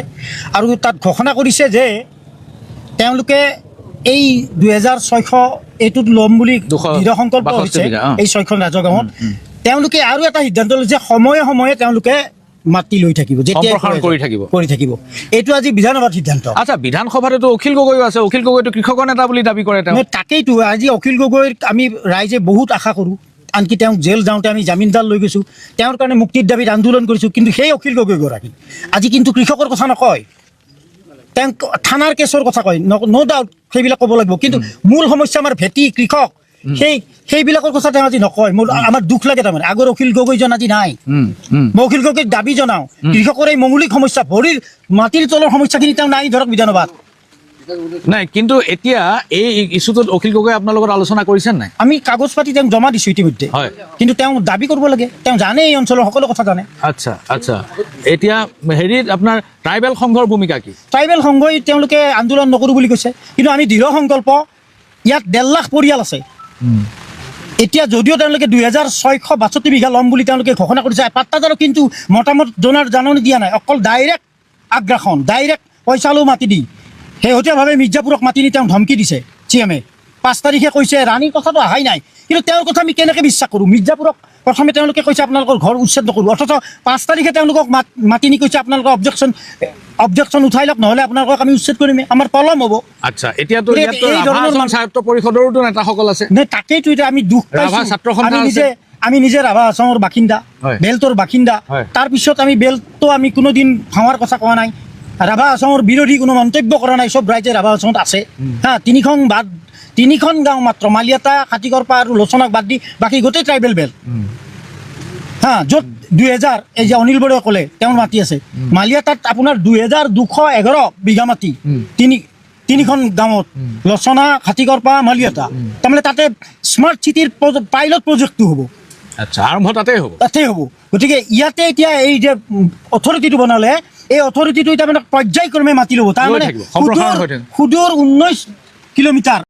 আৰু তাত ঘোষণা কৰিছে যে তেওঁলোকে এই 2600 এইটোত ল'ম বুলি দৃঢ় সংকল্প হৈছে এই 6খন ৰাজহ গাঁৱত। তেওঁলোকে আৰু এটা সিদ্ধান্ত লৈছে, সময়ে সময়ে তেওঁলোকে মাটি লৈ থাকিব, যেতিয়া সম্প্ৰসাৰণ কৰি থাকিব। এইটো আজি বিধানসভাৰ সিদ্ধান্ত। আচ্ছা, বিধানসভাতো অখিল গগৈও আছে, অখিল গগৈটো কৃষকৰ নেতা বুলি দাবী কৰে তেওঁ। তাকেইতো আজি অখিল গগৈৰ আমি ৰাইজে বহুত আশা কৰোঁ, আনকি তেওঁক জেল যাওঁতে আমি জামিনদাৰ লৈ গৈছোঁ, তেওঁৰ কাৰণে মুক্তিৰ দাবীত আন্দোলন কৰিছোঁ, কিন্তু সেই অখিল গগৈগৰাকী আজি কিন্তু কৃষকৰ কথা নকয়, তেওঁ থানাৰ কেছৰ কথা কয়, ন' ডাউট সেইবিলাক ক'ব লাগিব, কিন্তু মূল সমস্যা আমাৰ ভেটি কৃষক সেইবিলাকৰ কথা তেওঁ আজি নকয়। আমাৰ দুখ লাগে তাৰমানে, আগৰ অখিল গগৈজন আজি নাই। মই অখিল গগৈৰ দাবী জনাওঁ, কৃষকৰ এই মৌলিক সমস্যা, ভৰিৰ মাটিৰ তলৰ সমস্যাখিনি তেওঁ নাই ধৰক বিধানসভাত। নাই, কিন্তু এতিয়া এই ইছ্যুটোত অখিল গগৈ আপোনাৰ লগত আলোচনা কৰিছে নাই? আমি কাগজ পাতি তেওঁক জমা দিছোঁ ইতিমধ্যে, কিন্তু তেওঁ দাবী কৰিব লাগে, তেওঁ জানে এই অঞ্চলৰ সকলো কথা জানে। আচ্ছা, এতিয়া হেৰিত আপোনাৰ ট্ৰাইবেল সংঘৰ ভূমিকা কি? ট্ৰাইবেল সংঘই তেওঁলোকে আন্দোলন নকৰোঁ বুলি কৈছে, কিন্তু আমি দৃঢ় সংকল্প, ইয়াত 1.5 লাখ পৰিয়াল আছে। এতিয়া যদিও তেওঁলোকে 2662 বিঘা ল'ম বুলি তেওঁলোকে ঘোষণা কৰিছে, পাট্টাদাৰক কিন্তু মতামত জাননী দিয়া নাই, অকল ডাইৰেক্ট আগ্ৰাসন, ডাইৰেক্ট পইচালৈও মাতি দি শেহতীয়াভাৱে মিৰ্জাপুৰক মাতি নি তেওঁ ধমকি দিছে CM-এ। 5 তাৰিখে কৈছে, ৰাণীৰ কথাটো অহাই নাই, কিন্তু তেওঁৰ কথা আমি কেনেকৈ বিশ্বাস কৰোঁ? মিৰ্জাপুৰক প্ৰথমে তেওঁলোকে কৈছে আপোনালোকৰ ঘৰ উচ্ছেদ নকৰোঁ, অথচ 5 তাৰিখে তেওঁলোকক মাতি নি কৈছে আপোনালোকৰ অবজেকশ্যন উঠাই লওক, নহ'লে আপোনালোকক আমি উচ্ছেদ কৰিম, আমাৰ পলম হ'ব। আচ্ছা, এতিয়াতো স্বায়ত্ত পৰিষদৰো নেতাসকল আছে। তাকেইতো এতিয়া আমি দুখ পাইছোঁ, আমি নিজে ৰাভা আসামৰ বাসিন্দা, বেলটোৰ বাসিন্দা, তাৰপিছত আমি বেলটো আমি কোনোদিন ভাঙাৰ কথা কোৱা নাই, ৰাভা আসামৰ বিৰোধী কোনো মন্তব্য কৰা নাই, চব ৰাইজে ৰাভা আসামত আছে। 3খন গাঁও মাত্ৰ, মালিয়াতা, খাটিকৰপা আৰু লোচনাক বাদ দি বাকী গোটেই ট্ৰাইবেল বেল। য'ত 2000 এই যে অনিল বৰুৱাই ক'লে তেওঁৰ মাটি আছে, মালিয়াতাত আপোনাৰ 2211 বিঘা মাটি, 3খন গাঁৱত, লোচনা, খাটিকৰপা, মালিয়াতা। তাৰমানে তাতে স্মাৰ্ট চিটিৰ পাইলট প্ৰজেক্টটো হ'ব। আচ্ছা, আৰম্ভ তাতেই হ'ব। গতিকে ইয়াতে এতিয়া এই যে অথৰিটিটো বনালে, এই অথৰিটিটো তাৰমানে পৰ্যায়ক্ৰমে মাতি ল'ব, তাৰমানে সুদূৰ 19 কিলোমিটাৰ